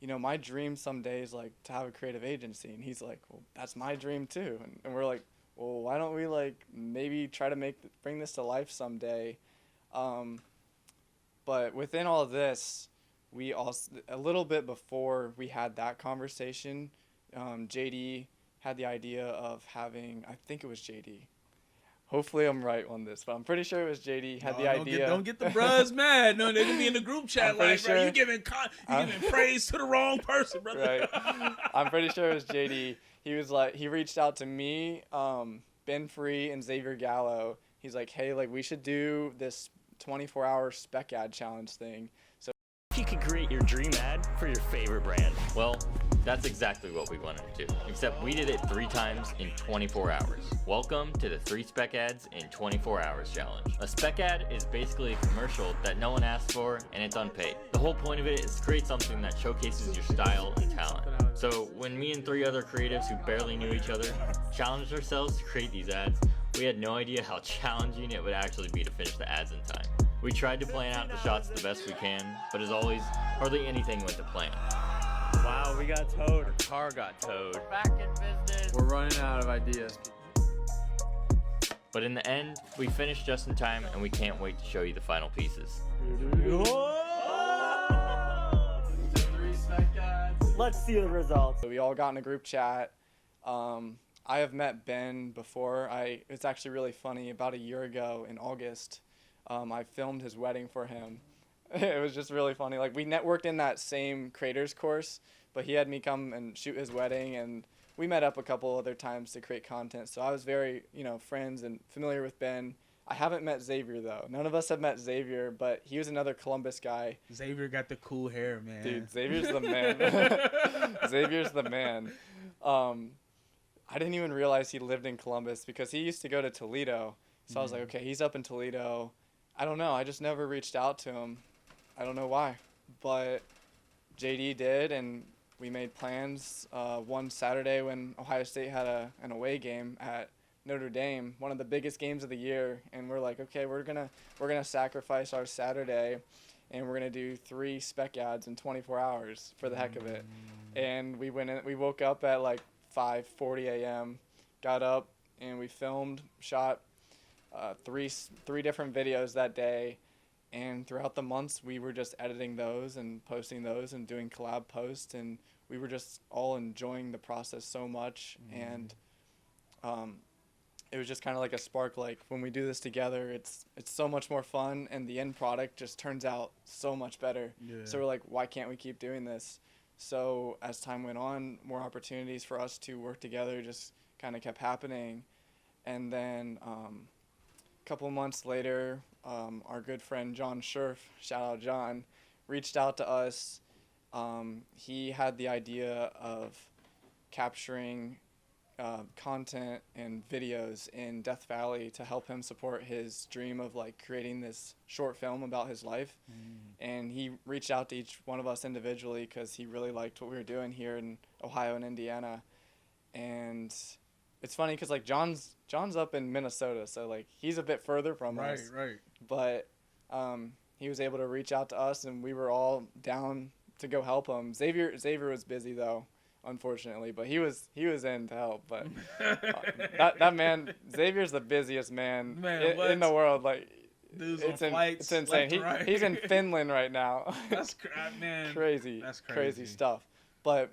Speaker 2: my dream someday is, like, to have a creative agency. And he's like, well, that's my dream too. And we're like, well, why don't we, like, maybe try to bring this to life someday? But within all of this, we also, a little bit before we had that conversation, JD had the idea of having, I think it was JD. Hopefully I'm right on this, but I'm pretty sure it was JD had the idea.
Speaker 1: Don't get the bros mad. No, they can be in the group chat like,
Speaker 2: sure,
Speaker 1: bro, you giving praise to the wrong person, brother.
Speaker 2: Right. I'm pretty sure it was JD. He was like, he reached out to me, Ben Free, and Xavier Gallo. He's like, hey, like we should do this 24-hour spec ad challenge thing. So
Speaker 3: you could create your dream ad for your favorite brand.
Speaker 4: Well, that's exactly what we wanted to do, except we did it 3 times in 24 hours. Welcome to the 3 spec ads in 24 hours challenge. A spec ad is basically a commercial that no one asked for and it's unpaid. The whole point of it is to create something that showcases your style and talent. So when me and 3 other creatives who barely knew each other challenged ourselves to create these ads, we had no idea how challenging it would actually be to finish the ads in time. We tried to plan out the shots the best we can, but as always, hardly anything went to plan.
Speaker 3: Wow, we got towed.
Speaker 4: Our car got towed.
Speaker 3: We're back in business.
Speaker 2: we're running out of ideas.
Speaker 4: But in the end, we finished just in time and we can't wait to show you the final pieces.
Speaker 3: Let's see the results.
Speaker 2: So we all got in a group chat. I have met Ben before. It's actually really funny. About a year ago in August, I filmed his wedding for him. It was just really funny. Like we networked in that same creators course, but he had me come and shoot his wedding, and we met up a couple other times to create content. So I was very, friends and familiar with Ben. I haven't met Xavier though. None of us have met Xavier, but he was another Columbus guy.
Speaker 1: Xavier got the cool hair, man.
Speaker 2: Dude, Xavier's the man. Xavier's the man. I didn't even realize he lived in Columbus because he used to go to Toledo. So I was like, okay, he's up in Toledo. I don't know. I just never reached out to him. I don't know why. But JD did, and we made plans one Saturday when Ohio State had an away game at Notre Dame, one of the biggest games of the year. And we're like, okay, we're gonna sacrifice our Saturday, and we're gonna do 3 spec ads in 24 hours for the heck of it. And we went in. We woke up at like 5:40 a.m. Got up and we filmed, shot 3 different videos that day, and throughout the months we were just editing those and posting those and doing collab posts, and we were just all enjoying the process so much. And it was just kind of like a spark, like when we do this together, it's so much more fun, and the end product just turns out so much better. So we're like, why can't we keep doing this? So as time went on, more opportunities for us to work together just kind of kept happening. And then a couple months later, our good friend John Scherf, shout out John, reached out to us. He had the idea of capturing content and videos in Death Valley to help him support his dream of like creating this short film about his life. And he reached out to each one of us individually because he really liked what we were doing here in Ohio and Indiana. And it's funny because like John's up in Minnesota, so like he's a bit further from us.
Speaker 1: Right.
Speaker 2: But he was able to reach out to us, and we were all down to go help him. Xavier was busy though, unfortunately, but he was in to help. But that man, Xavier's the busiest man in the world. Like,
Speaker 1: dude's on flights,
Speaker 2: it's insane. He's in Finland right now.
Speaker 1: That's man.
Speaker 2: Crazy. That's crazy stuff. But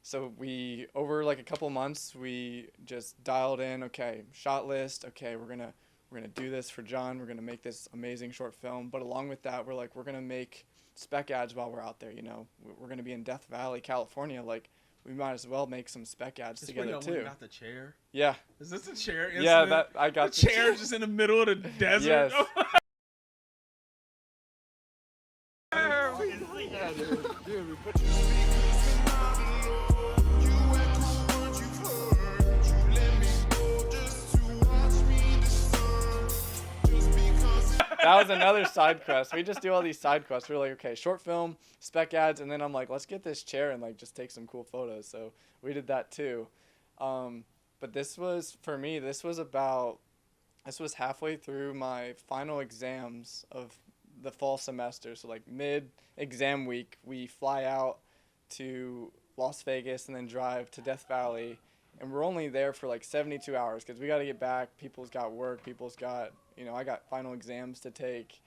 Speaker 2: so we, over like a couple months, we just dialed in. Okay, shot list. Okay, we're gonna do this for John. We're gonna make this amazing short film. But along with that, we're like, we're gonna make spec ads while we're out there. We're gonna be in Death Valley, California. Like, we might as well make some spec ads together too.
Speaker 1: Got the chair?
Speaker 2: Yeah.
Speaker 1: Is this the chair?
Speaker 2: Yeah, I got
Speaker 1: the chair just in the middle of the desert.
Speaker 2: Yes. That was another side quest. We just do all these side quests. We're like, okay, short film, spec ads, and then I'm like, let's get this chair and like just take some cool photos. So we did that too. But this was, for me, this was halfway through my final exams of the fall semester. So like mid-exam week, we fly out to Las Vegas and then drive to Death Valley. And we're only there for like 72 hours because we got to get back. People's got work. People's got, I got final exams to take.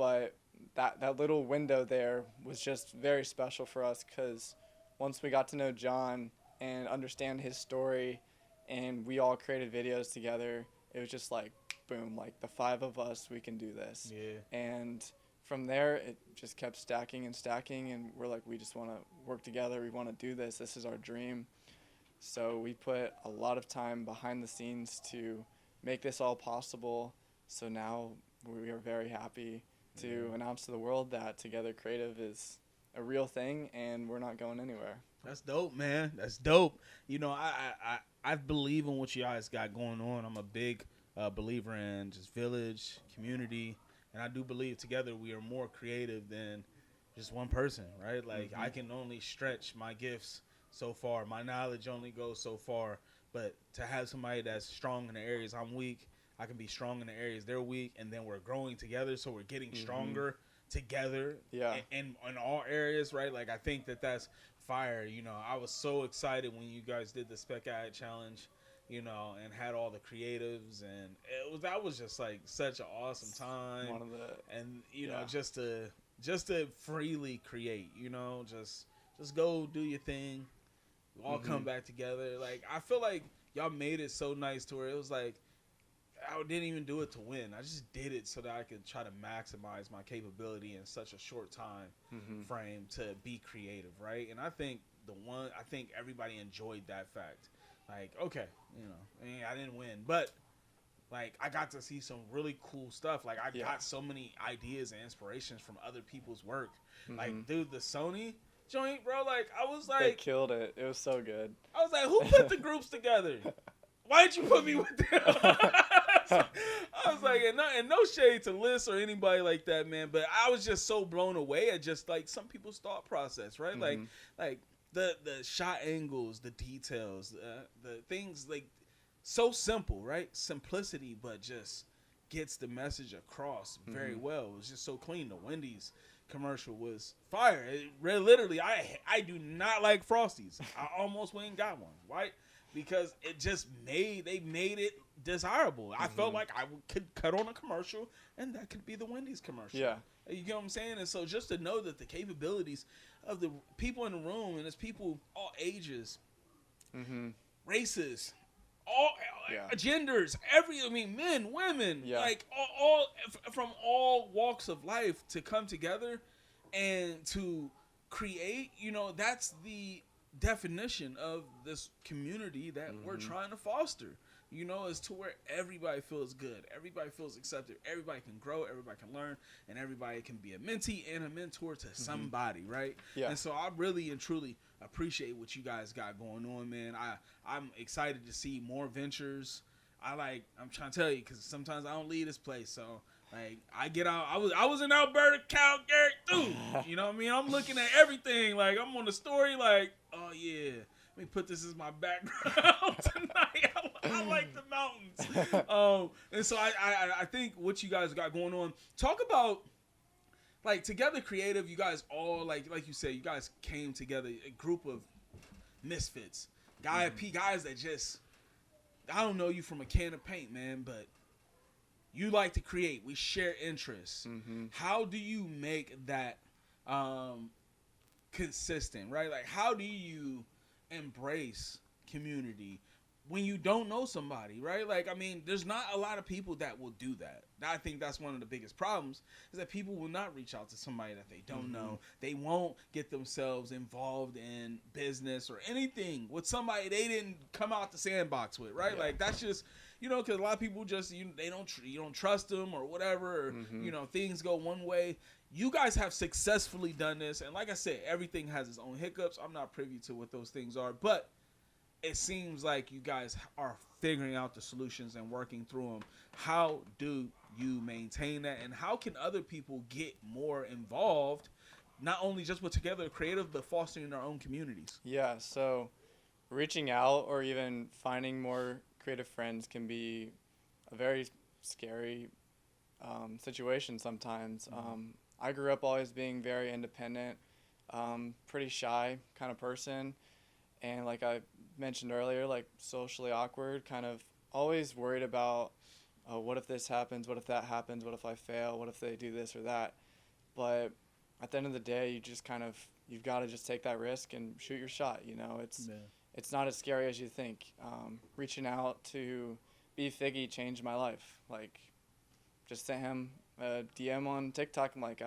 Speaker 2: but that little window there was just very special for us, because once we got to know John and understand his story, and we all created videos together, it was just like, boom, like the 5 of us, we can do this.
Speaker 1: Yeah.
Speaker 2: And from there, it just kept stacking and stacking, and we're like, we just want to work together. We want to do this. This is our dream. So we put a lot of time behind the scenes to make this all possible. So now we are very happy to announce to the world that Together Creative is a real thing, and we're not going anywhere.
Speaker 1: That's dope, man. That's dope. You know, I believe in what you guys got going on. I'm a big believer in just village, community, and I do believe together we are more creative than just one person, right? Like, I can only stretch my gifts so far. My knowledge only goes so far. But to have somebody that's strong in the areas I'm weak, I can be strong in the areas they're weak, and then we're growing together, so we're getting stronger together in all areas, right? Like, I think that's fire. You know, I was so excited when you guys did the Spec Ad Challenge, you know, and had all the creatives, and that was just like such an awesome time. And you know, just to freely create, you know, just go do your thing. All come back together. Like, I feel like y'all made it so nice to where it was like, I didn't even do it to win. I just did it so that I could try to maximize my capability in such a short time frame to be creative, right? And I think everybody enjoyed that fact. Like, okay, you know, I mean, I didn't win, but like, I got to see some really cool stuff. Like, I got so many ideas and inspirations from other people's work. Like, dude, the Sony joint, bro, like, I was like,
Speaker 2: they killed it. It was so good.
Speaker 1: I was like, who put the groups together? Why did you put me with them? I was like, and no shade to Liz or anybody like that, man, but I was just so blown away at just like some people's thought process, right? Like the shot angles, the details, the things, like, so simple, right? Simplicity, but just gets the message across very well. It was just so clean. The Wendy's commercial was fire. Literally, I do not like Frosties. I almost went and got one, right? Because they made it desirable. I felt like I could cut on a commercial, and that could be the Wendy's commercial. Yeah. You get what I'm saying? And so just to know that the capabilities of the people in the room, and it's people all ages, races, all genders, men, women, like all from all walks of life to come together and to create, you know, that's the definition of this community that we're trying to foster, you know, is to where everybody feels good, everybody feels accepted, everybody can grow, everybody can learn, and everybody can be a mentee and a mentor to somebody, right? And so I really and truly appreciate what you guys got going on, man. I'm excited to see more ventures. I'm trying to tell you, because sometimes I don't leave this place, so like, I get out. I was in Alberta, Calgary, dude. You know what I mean? I'm looking at everything. Like, I'm on the story. Like, oh yeah, let me put this as my background tonight. I like the mountains. And so I think what you guys got going on. Talk about, like, Together Creative. You guys all, like you said, you guys came together, a group of misfits, guys that just, I don't know you from a can of paint, man, but you like to create. We share interests. How do you make that consistent, right? Like, how do you embrace community when you don't know somebody, right? Like, I mean, there's not a lot of people that will do that. I think that's one of the biggest problems, is that people will not reach out to somebody that they don't know. They won't get themselves involved in business or anything with somebody they didn't come out the sandbox with, right? Like, that's just, you know, because a lot of people just, you don't trust them or whatever, or, you know, things go one way. You guys have successfully done this, and like I said, everything has its own hiccups. I'm not privy to what those things are, but it seems like you guys are figuring out the solutions and working through them. How do you maintain that, and how can other people get more involved, not only just with Together Creative, but fostering their own communities?
Speaker 2: Yeah, so reaching out or even finding more creative friends can be a very scary situation sometimes. I grew up always being very independent, pretty shy kind of person, and like I mentioned earlier, like socially awkward, kind of always worried about oh, what if this happens? What if that happens? What if I fail? What if they do this or that? But at the end of the day, you've got to just take that risk and shoot your shot. You know, it's not as scary as you think. Reaching out to B Figgy changed my life. Like, just sent him a DM on TikTok. I'm like,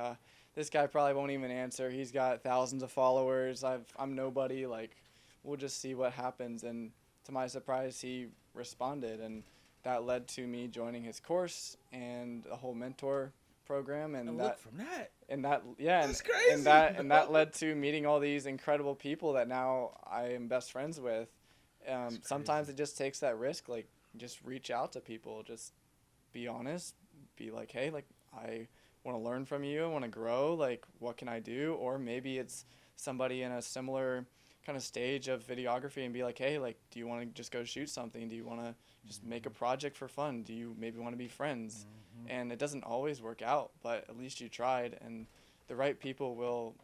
Speaker 2: this guy probably won't even answer. He's got thousands of followers. I'm nobody. Like, we'll just see what happens. And to my surprise, he responded, and that led to me joining his course and a whole mentor program. And
Speaker 1: look from that.
Speaker 2: And that, yeah,
Speaker 1: that's crazy.
Speaker 2: And that led to meeting all these incredible people that now I am best friends with. Sometimes it just takes that risk. Like, just reach out to people. Just be honest. Be like, hey, like, I want to learn from you. I want to grow. Like, what can I do? Or maybe it's somebody in a similar kind of stage of videography and be like, hey, like, do you want to just go shoot something? Do you want to just make a project for fun? Do you maybe want to be friends? And it doesn't always work out, but at least you tried, and the right people will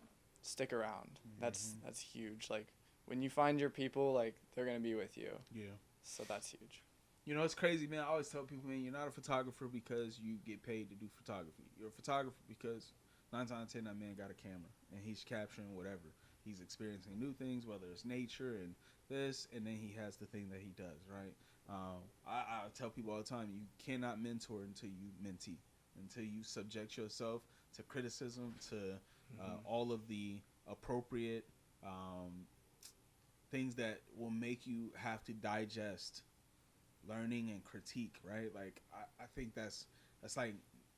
Speaker 2: stick around. That's huge. Like, when you find your people, like, they're going to be with you. Yeah. So that's huge.
Speaker 1: You know, it's crazy, man. I always tell people, man, you're not a photographer because you get paid to do photography. You're a photographer because 9 times out of 10, that man got a camera, and he's capturing whatever. He's experiencing new things, whether it's nature and this, and then he has the thing that he does, right? I tell people all the time, you cannot mentor until you mentee, until you subject yourself to criticism, to all of the appropriate things that will make you have to digest learning and critique, right? Like, I think that's like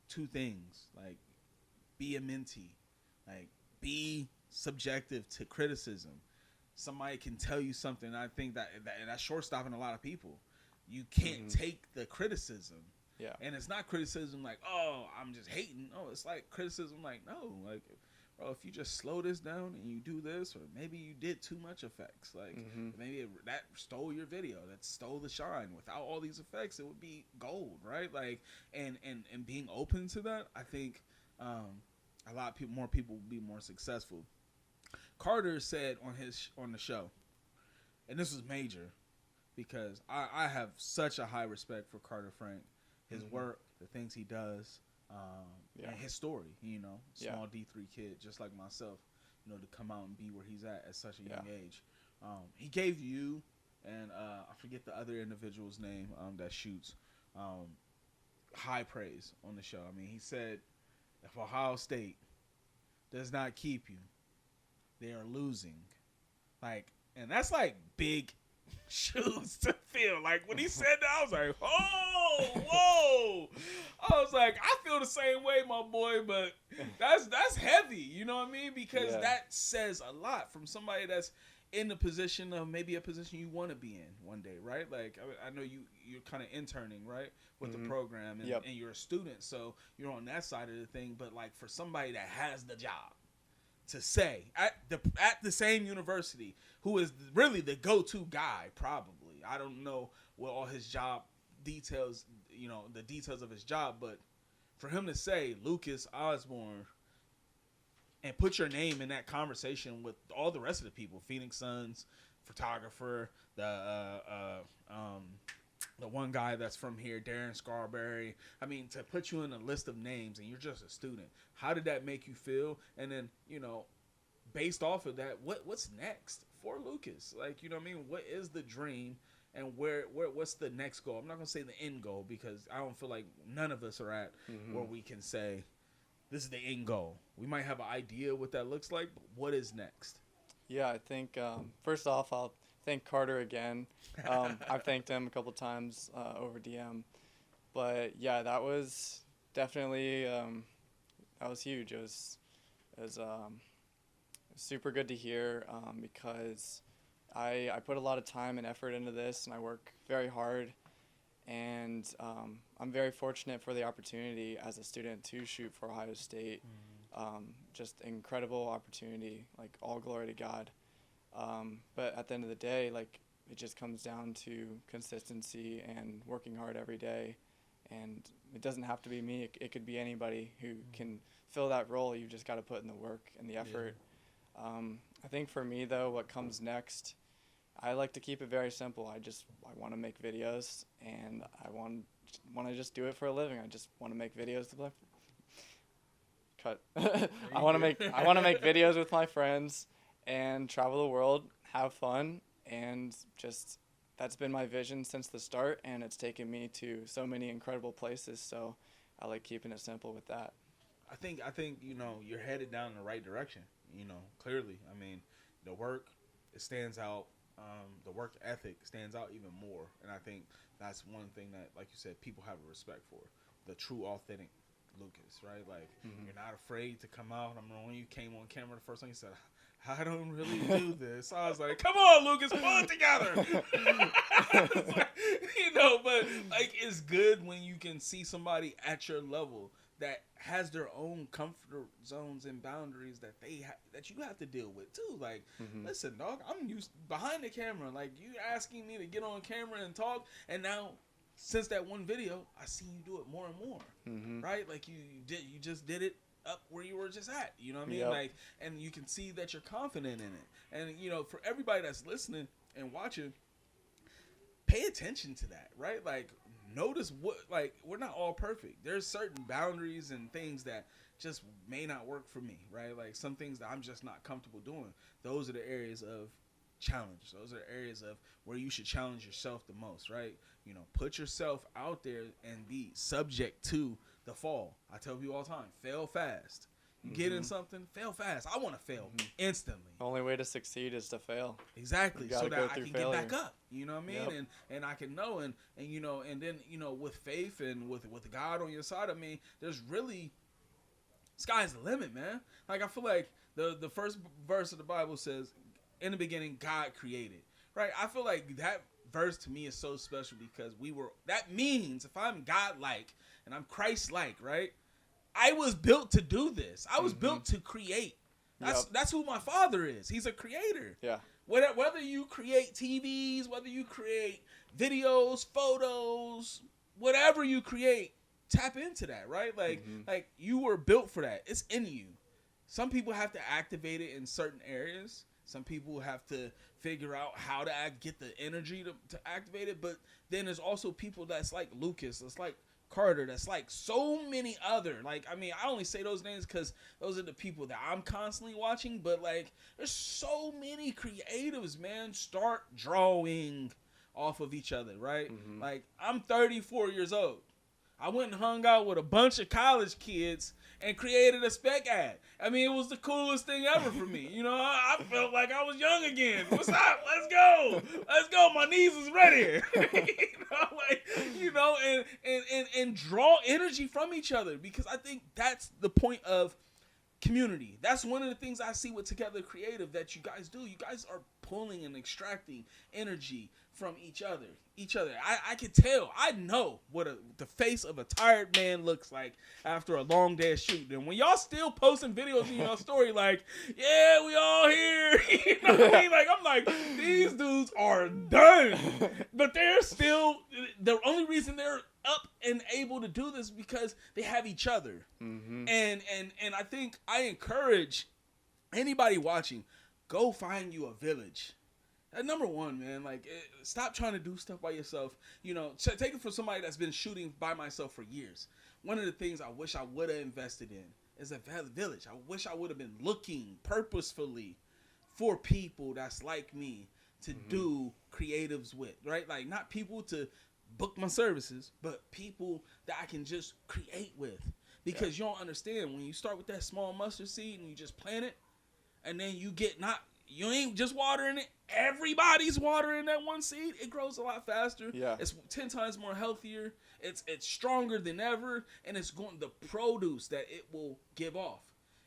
Speaker 1: two things. Like, be a mentee, like, be subjective to criticism. Somebody can tell you something. I think that's short-stopping a lot of people. You can't take the criticism. Yeah. And it's not criticism like, oh, I'm just hating. Oh, it's like criticism like, no, like, bro, if you just slow this down and you do this, or maybe you did too much effects. Like, maybe that stole your video. That stole the shine. Without all these effects, it would be gold, right? Like, and being open to that, I think a lot of more people will be more successful. Carter said on the show, and this was major, because I have such a high respect for Carter Frank, his work, the things he does, and his story. You know, small D3 kid just like myself, you know, to come out and be where he's at such a young age. He gave you and I forget the other individual's name that shoots high praise on the show. I mean, he said, if Ohio State does not keep you, they are losing. Like, and that's like big shoes to fill. Like, when he said that, I was like, oh, whoa. I was like, I feel the same way, my boy, but that's heavy, you know what I mean? Because that says a lot from somebody that's in the position of maybe a position you want to be in one day, right? Like, I know you're kind of interning, right, with the program, and you're a student, so you're on that side of the thing. But like, for somebody that has the job to say at the same university, who is really the go-to guy, probably, I don't know what all his job details, you know, the details of his job, but for him to say Lucas Osborne and put your name in that conversation with all the rest of the people, Phoenix Suns photographer, the one guy that's from here, Darren Scarberry. I mean, to put you in a list of names and you're just a student, how did that make you feel? And then, you know, based off of that, what's next for Lucas? Like, you know what I mean? What is the dream, and what's the next goal? I'm not gonna say the end goal, because I don't feel like none of us are at where we can say this is the end goal. We might have an idea what that looks like, but what is next?
Speaker 2: Yeah, I think first off, I'll thank Carter again. I've thanked him a couple times over DM, but yeah, that was definitely that was huge. It was super good to hear, because I put a lot of time and effort into this, and I work very hard, and I'm very fortunate for the opportunity as a student to shoot for Ohio State. Just incredible opportunity, like, all glory to God. But at the end of the day, like, it just comes down to consistency and working hard every day. And it doesn't have to be me. It could be anybody who can fill that role. You've just got to put in the work and the effort. I think for me, though, what comes next, I like to keep it very simple. I want to make videos, and I want want to just do it for a living. I just want to make videos to play. Cut. I want to make videos with my friends and travel the world, have fun, and just that's been my vision since the start, and it's taken me to so many incredible places. So I like keeping it simple with that.
Speaker 1: I think you're headed down in the right direction. Clearly. I mean, the work, it stands out. The work ethic stands out even more, and I think that's one thing that, like you said, people have a respect for. The true, authentic Lucas, right? Like, you're not afraid to come out. I remember when you came on camera the first time, you said, I don't really do this. I was like, come on, Lucas, pull it together. But like, it's good when you can see somebody at your level that has their own comfort zones and boundaries that that you have to deal with too. Like, listen, dog, I'm used behind the camera. Like, you asking me to get on camera and talk, and now since that one video, I see you do it more and more, right? Like you just did it up where you were just at. You know what I mean?
Speaker 2: Yep.
Speaker 1: Like, and you can see that you're confident in it. And for everybody that's listening and watching, pay attention to that, right? Like, notice we're not all perfect. There's certain boundaries and things that just may not work for me, right? Like, some things that I'm just not comfortable doing. Those are the areas of challenge. Those are the areas of where you should challenge yourself the most, right? Put yourself out there and be subject to the fall. I tell people all the time, fail fast. You get in something, fail fast. I want to fail instantly.
Speaker 2: The only way to succeed is to fail.
Speaker 1: Exactly. So that I can
Speaker 2: failure.
Speaker 1: get back up. You know what I mean?
Speaker 2: Yep.
Speaker 1: And I can know and then with faith and with God on your side, I mean, there's really, sky's the limit, man. Like, I feel like the first verse of the Bible says, in the beginning, God created. Right? I feel like that verse to me is so special because that means if I'm God-like and I'm Christ-like, right? I was built to do this. I was built to create. That's who my father is. He's a creator.
Speaker 2: Yeah.
Speaker 1: Whether you create TVs, whether you create videos, photos, whatever you create, tap into that, right? Like, like you were built for that. It's in you. Some people have to activate it in certain areas. Some people have to figure out how to get the energy to activate it. But then there's also people that's like Lucas, that's like Carter, that's like so many other, like, I mean, I only say those names because those are the people that I'm constantly watching, but like, there's so many creatives, man. Start drawing off of each other, right? Like, I'm 34 years old. I went and hung out with a bunch of college kids and created a spec ad. I mean, it was the coolest thing ever for me. I felt like I was young again. What's up? Let's go. Let's go. My knees is ready. And draw energy from each other, because I think that's the point of community. That's one of the things I see with Together Creative that you guys do. You guys are pulling and extracting energy from each other. I can tell. I know what the face of a tired man looks like after a long day of shooting. And when y'all still posting videos in your story like, yeah, we all here. You know what I mean? Like, I'm like, these dudes are done. But they're still, the only reason they're up and able to do this because they have each other. And I think I encourage anybody watching, go find you a village. Number one, man, like, stop trying to do stuff by yourself. Take it from somebody that's been shooting by myself for years. One of the things I wish I would have invested in is a village. I wish I would have been looking purposefully for people that's like me to do creatives with, right? Like, not people to book my services, but people that I can just create with. Because you don't understand, when you start with that small mustard seed and you just plant it, and then you ain't just watering it, everybody's watering that one seed, it grows a lot faster. Yeah. It's 10 times more healthier. It's stronger than ever, and the produce that it will give off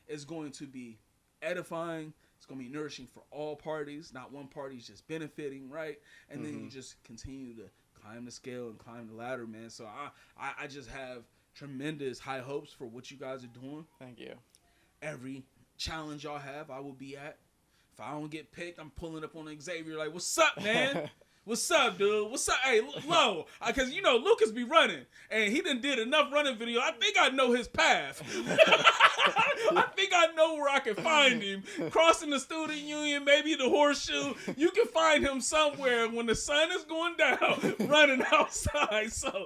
Speaker 1: is going to be edifying. It's going to be nourishing for all parties. Not one party's just benefiting, right? And then you just continue to climb the scale and climb the ladder, man. So I just have tremendous high hopes for what you guys are doing.
Speaker 2: Thank you.
Speaker 1: Every challenge y'all have, I will be at. If I don't get picked, I'm pulling up on Xavier like, what's up, man? What's up, dude? What's up? Hey, Lo. Because, Lucas be running. And he done did enough running video. I think I know his path. I think I know where I can find him. Crossing the student union, maybe the horseshoe. You can find him somewhere when the sun is going down, running outside. So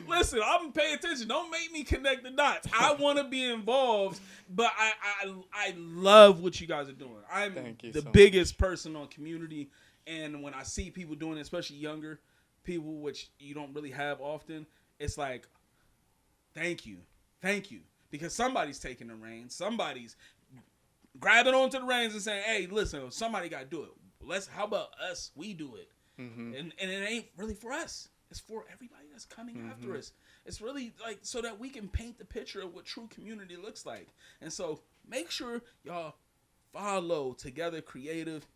Speaker 1: listen, I'm gonna pay attention. Don't make me connect the dots. I want to be involved, but I love what you guys are doing. I'm the biggest person on community, and when I see people doing it, especially younger people, which you don't really have often, it's like, thank you, because somebody's taking the reins, somebody's grabbing onto the reins and saying, hey, listen, somebody got to do it. How about us? We do it. Mm-hmm. And it ain't really for us. It's for everybody that's coming after us. It's really like so that we can paint the picture of what true community looks like. And so make sure y'all follow Together Creative.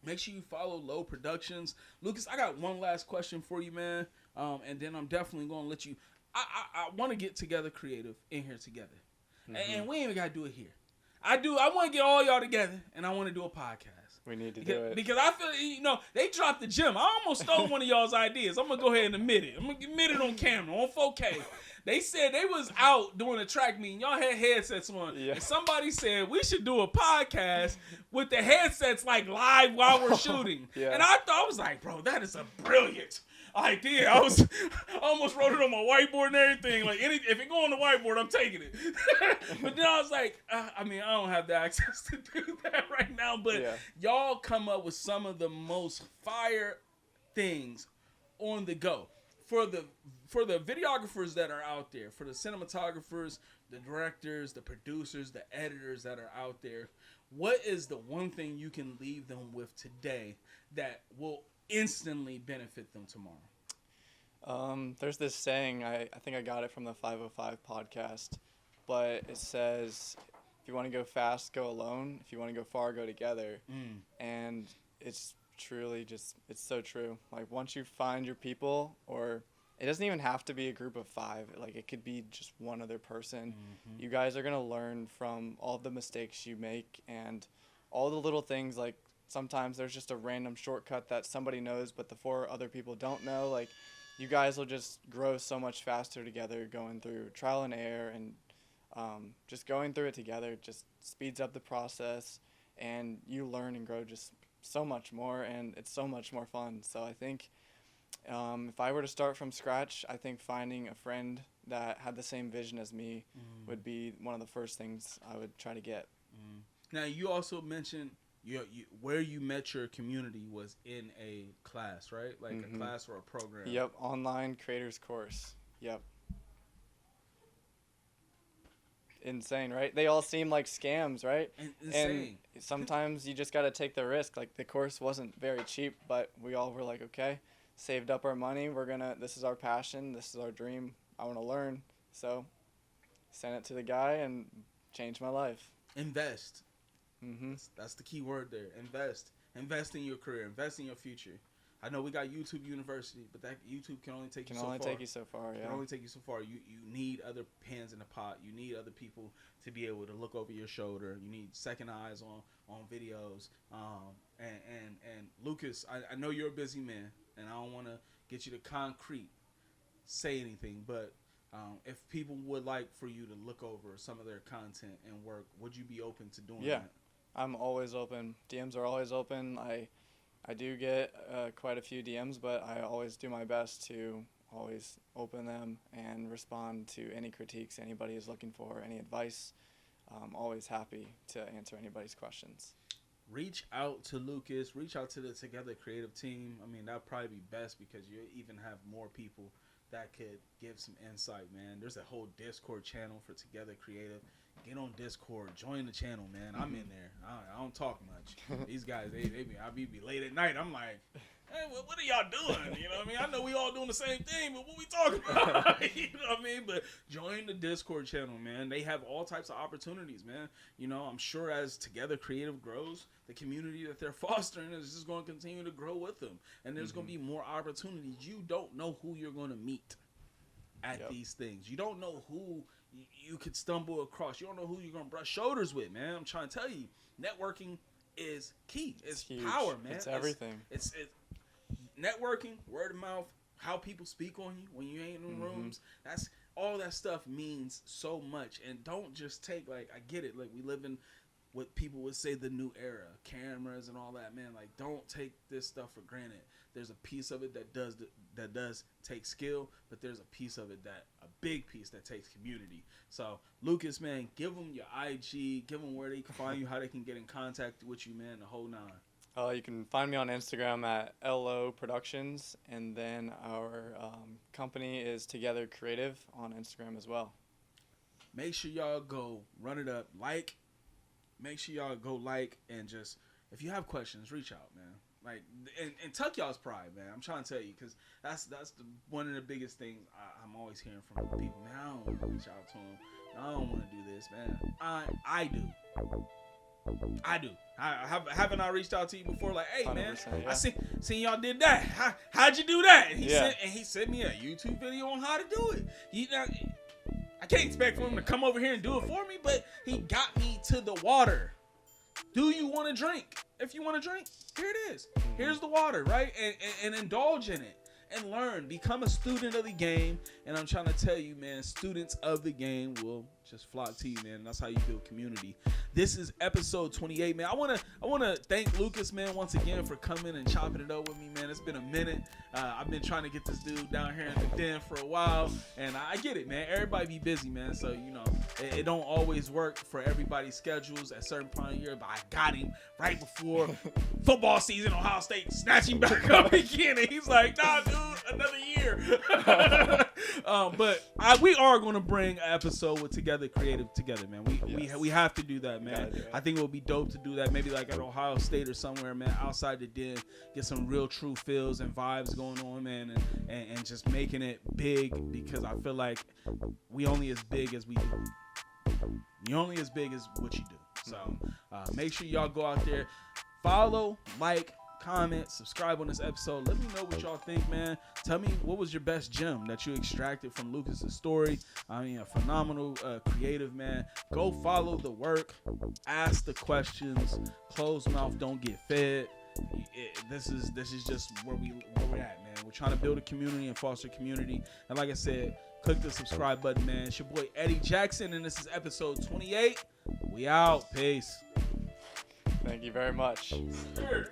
Speaker 1: Make sure you follow Low Productions. Lucas, I got one last question for you, man. And then I'm definitely going to let you. I want to get Together Creative in here together. Mm-hmm. And we ain't even got to do it here. I want to get all y'all together, and I want to do a podcast.
Speaker 2: We need to do it.
Speaker 1: Because I feel, they dropped the gym. I almost stole one of y'all's ideas. I'm going to go ahead and admit it. I'm going to admit it on camera, on 4K. They said they was out doing a track meeting. Y'all had headsets on. Yeah. And somebody said we should do a podcast with the headsets like live while we're shooting. Yeah. And I was like, bro, that is a brilliant idea. I almost wrote it on my whiteboard and everything. Like, if it go on the whiteboard, I'm taking it. But then I was like, I don't have the access to do that right now. But y'all come up with some of the most fire things on the go. For the videographers that are out there, for the cinematographers, the directors, the producers, the editors that are out there, what is the one thing you can leave them with today that will instantly benefit them tomorrow?
Speaker 2: There's this saying, I think I got it from the 505 podcast, but it says, if you want to go fast, go alone. If you want to go far, go together. And it's truly it's so true. Like, once you find your people, or it doesn't even have to be a group of 5, like it could be just one other person. You guys are going to learn from all the mistakes you make and all the little things. Like, sometimes there's just a random shortcut that somebody knows but the 4 other people don't know. Like, you guys will just grow so much faster together, going through trial and error, and just going through it together just speeds up the process, and you learn and grow just so much more, and it's so much more fun. So I think if I were to start from scratch, I think finding a friend that had the same vision as me would be one of the first things I would try to get.
Speaker 1: Now, you also mentioned where you met your community was in a class, right? Like a class or a program.
Speaker 2: Yep, online creators course. Yep. Insane, right? They all seem like scams, right?
Speaker 1: Insane.
Speaker 2: And sometimes you just got to take the risk. Like, the course wasn't very cheap, but we all were like, okay, saved up our money. This is our passion. This is our dream. I want to learn. So sent it to the guy and changed my life.
Speaker 1: Invest. That's the key word there. Invest in your career. Invest in your future. I know we got YouTube University, but that YouTube can only take you so far. It can only take you so far. You need other hands in the pot. You need other people to be able to look over your shoulder. You need second eyes on videos. And Lucas, I know you're a busy man, and I don't want to get you to concrete say anything, but if people would like for you to look over some of their content and work, would you be open to doing that?
Speaker 2: Yeah, I'm always open. DMs are always open. I do get quite a few DMs, but I always do my best to always open them and respond to any critiques anybody is looking for, any advice. I'm always happy to answer anybody's questions.
Speaker 1: Reach out to Lucas. Reach out to the Together Creative team. I mean, that'd probably be best because you even have more people that could give some insight, man. There's a whole Discord channel for Together Creative. Get on Discord. Join the channel, man. I'm in there. I don't talk much. These guys, I be late at night. I'm like, hey, what are y'all doing? You know what I mean? I know we all doing the same thing, but what we talking about? You know what I mean? But join the Discord channel, man. They have all types of opportunities, man. You know, I'm sure as Together Creative grows, the community that they're fostering is just going to continue to grow with them. And there's going to be more opportunities. You don't know who you're going to meet at these things. You don't know who you could stumble across. You don't know who you're going to brush shoulders with, man. I'm trying to tell you, networking is key. It's power, man.
Speaker 2: It's everything.
Speaker 1: It's networking, word of mouth, how people speak on you when you ain't in rooms. all that stuff means so much. And don't just take, like, I get it, like, we live in what people would say the new era, cameras and all that, man. Like, don't take this stuff for granted. There's a piece of it that does take skill, but there's a piece of it a big piece that takes community. So Lucas, man, give them your IG, give them where they can find you, how they can get in contact with you, man, the whole nine.
Speaker 2: You can find me on Instagram at LO Productions, and then our company is Together Creative on Instagram as well.
Speaker 1: Make sure y'all go run it up, make sure y'all go and just, if you have questions, reach out, man. Like, and tuck y'all's pride, man. I'm trying to tell you, because that's one of the biggest things I'm always hearing from people, man. I don't want to reach out to them. I don't want to do this, man. I do. Haven't I reached out to you before? Like, hey, man,
Speaker 2: yeah.
Speaker 1: I seen y'all did that. How'd you do that? And he sent me a YouTube video on how to do it. I can't expect for him to come over here and do it for me, but he got me to the water. Do you want to drink? If you want to drink, here it is. Here's the water, right? And indulge in it and learn. Become a student of the game. And I'm trying to tell you, man, students of the game will just flock to you, man. And that's how you build community. This is episode 28, man. I wanna thank Lucas, man, once again for coming and chopping it up with me, man. It's been a minute. I've been trying to get this dude down here in the den for a while, and I get it, man. Everybody be busy, man. So it don't always work for everybody's schedules at certain point of the year. But I got him right before football season. Ohio State snatching back up again, and he's like, "Nah, dude, another year." But we are gonna bring an episode with Together Creative together, man. We have to do that, man. I think it would be dope to do that, maybe like at Ohio State or somewhere, man, outside the den, get some real true feels and vibes going on, man, and just making it big, because I feel like we only as big as we do. You're only as big as what you do. So make sure y'all go out there, follow, like, comment, subscribe on this episode. Let me know what y'all think, man. Tell me, what was your best gem that you extracted from Lucas's story? I mean, a phenomenal creative, man. Go follow the work, ask the questions. Closed mouth don't get fed. This is just where we're at, man. We're trying to build a community and foster community. And like I said, click the subscribe button, man. It's your boy Iameddiejackson, and this is episode 28. We out. Peace.
Speaker 2: Thank you very much.
Speaker 1: Sure.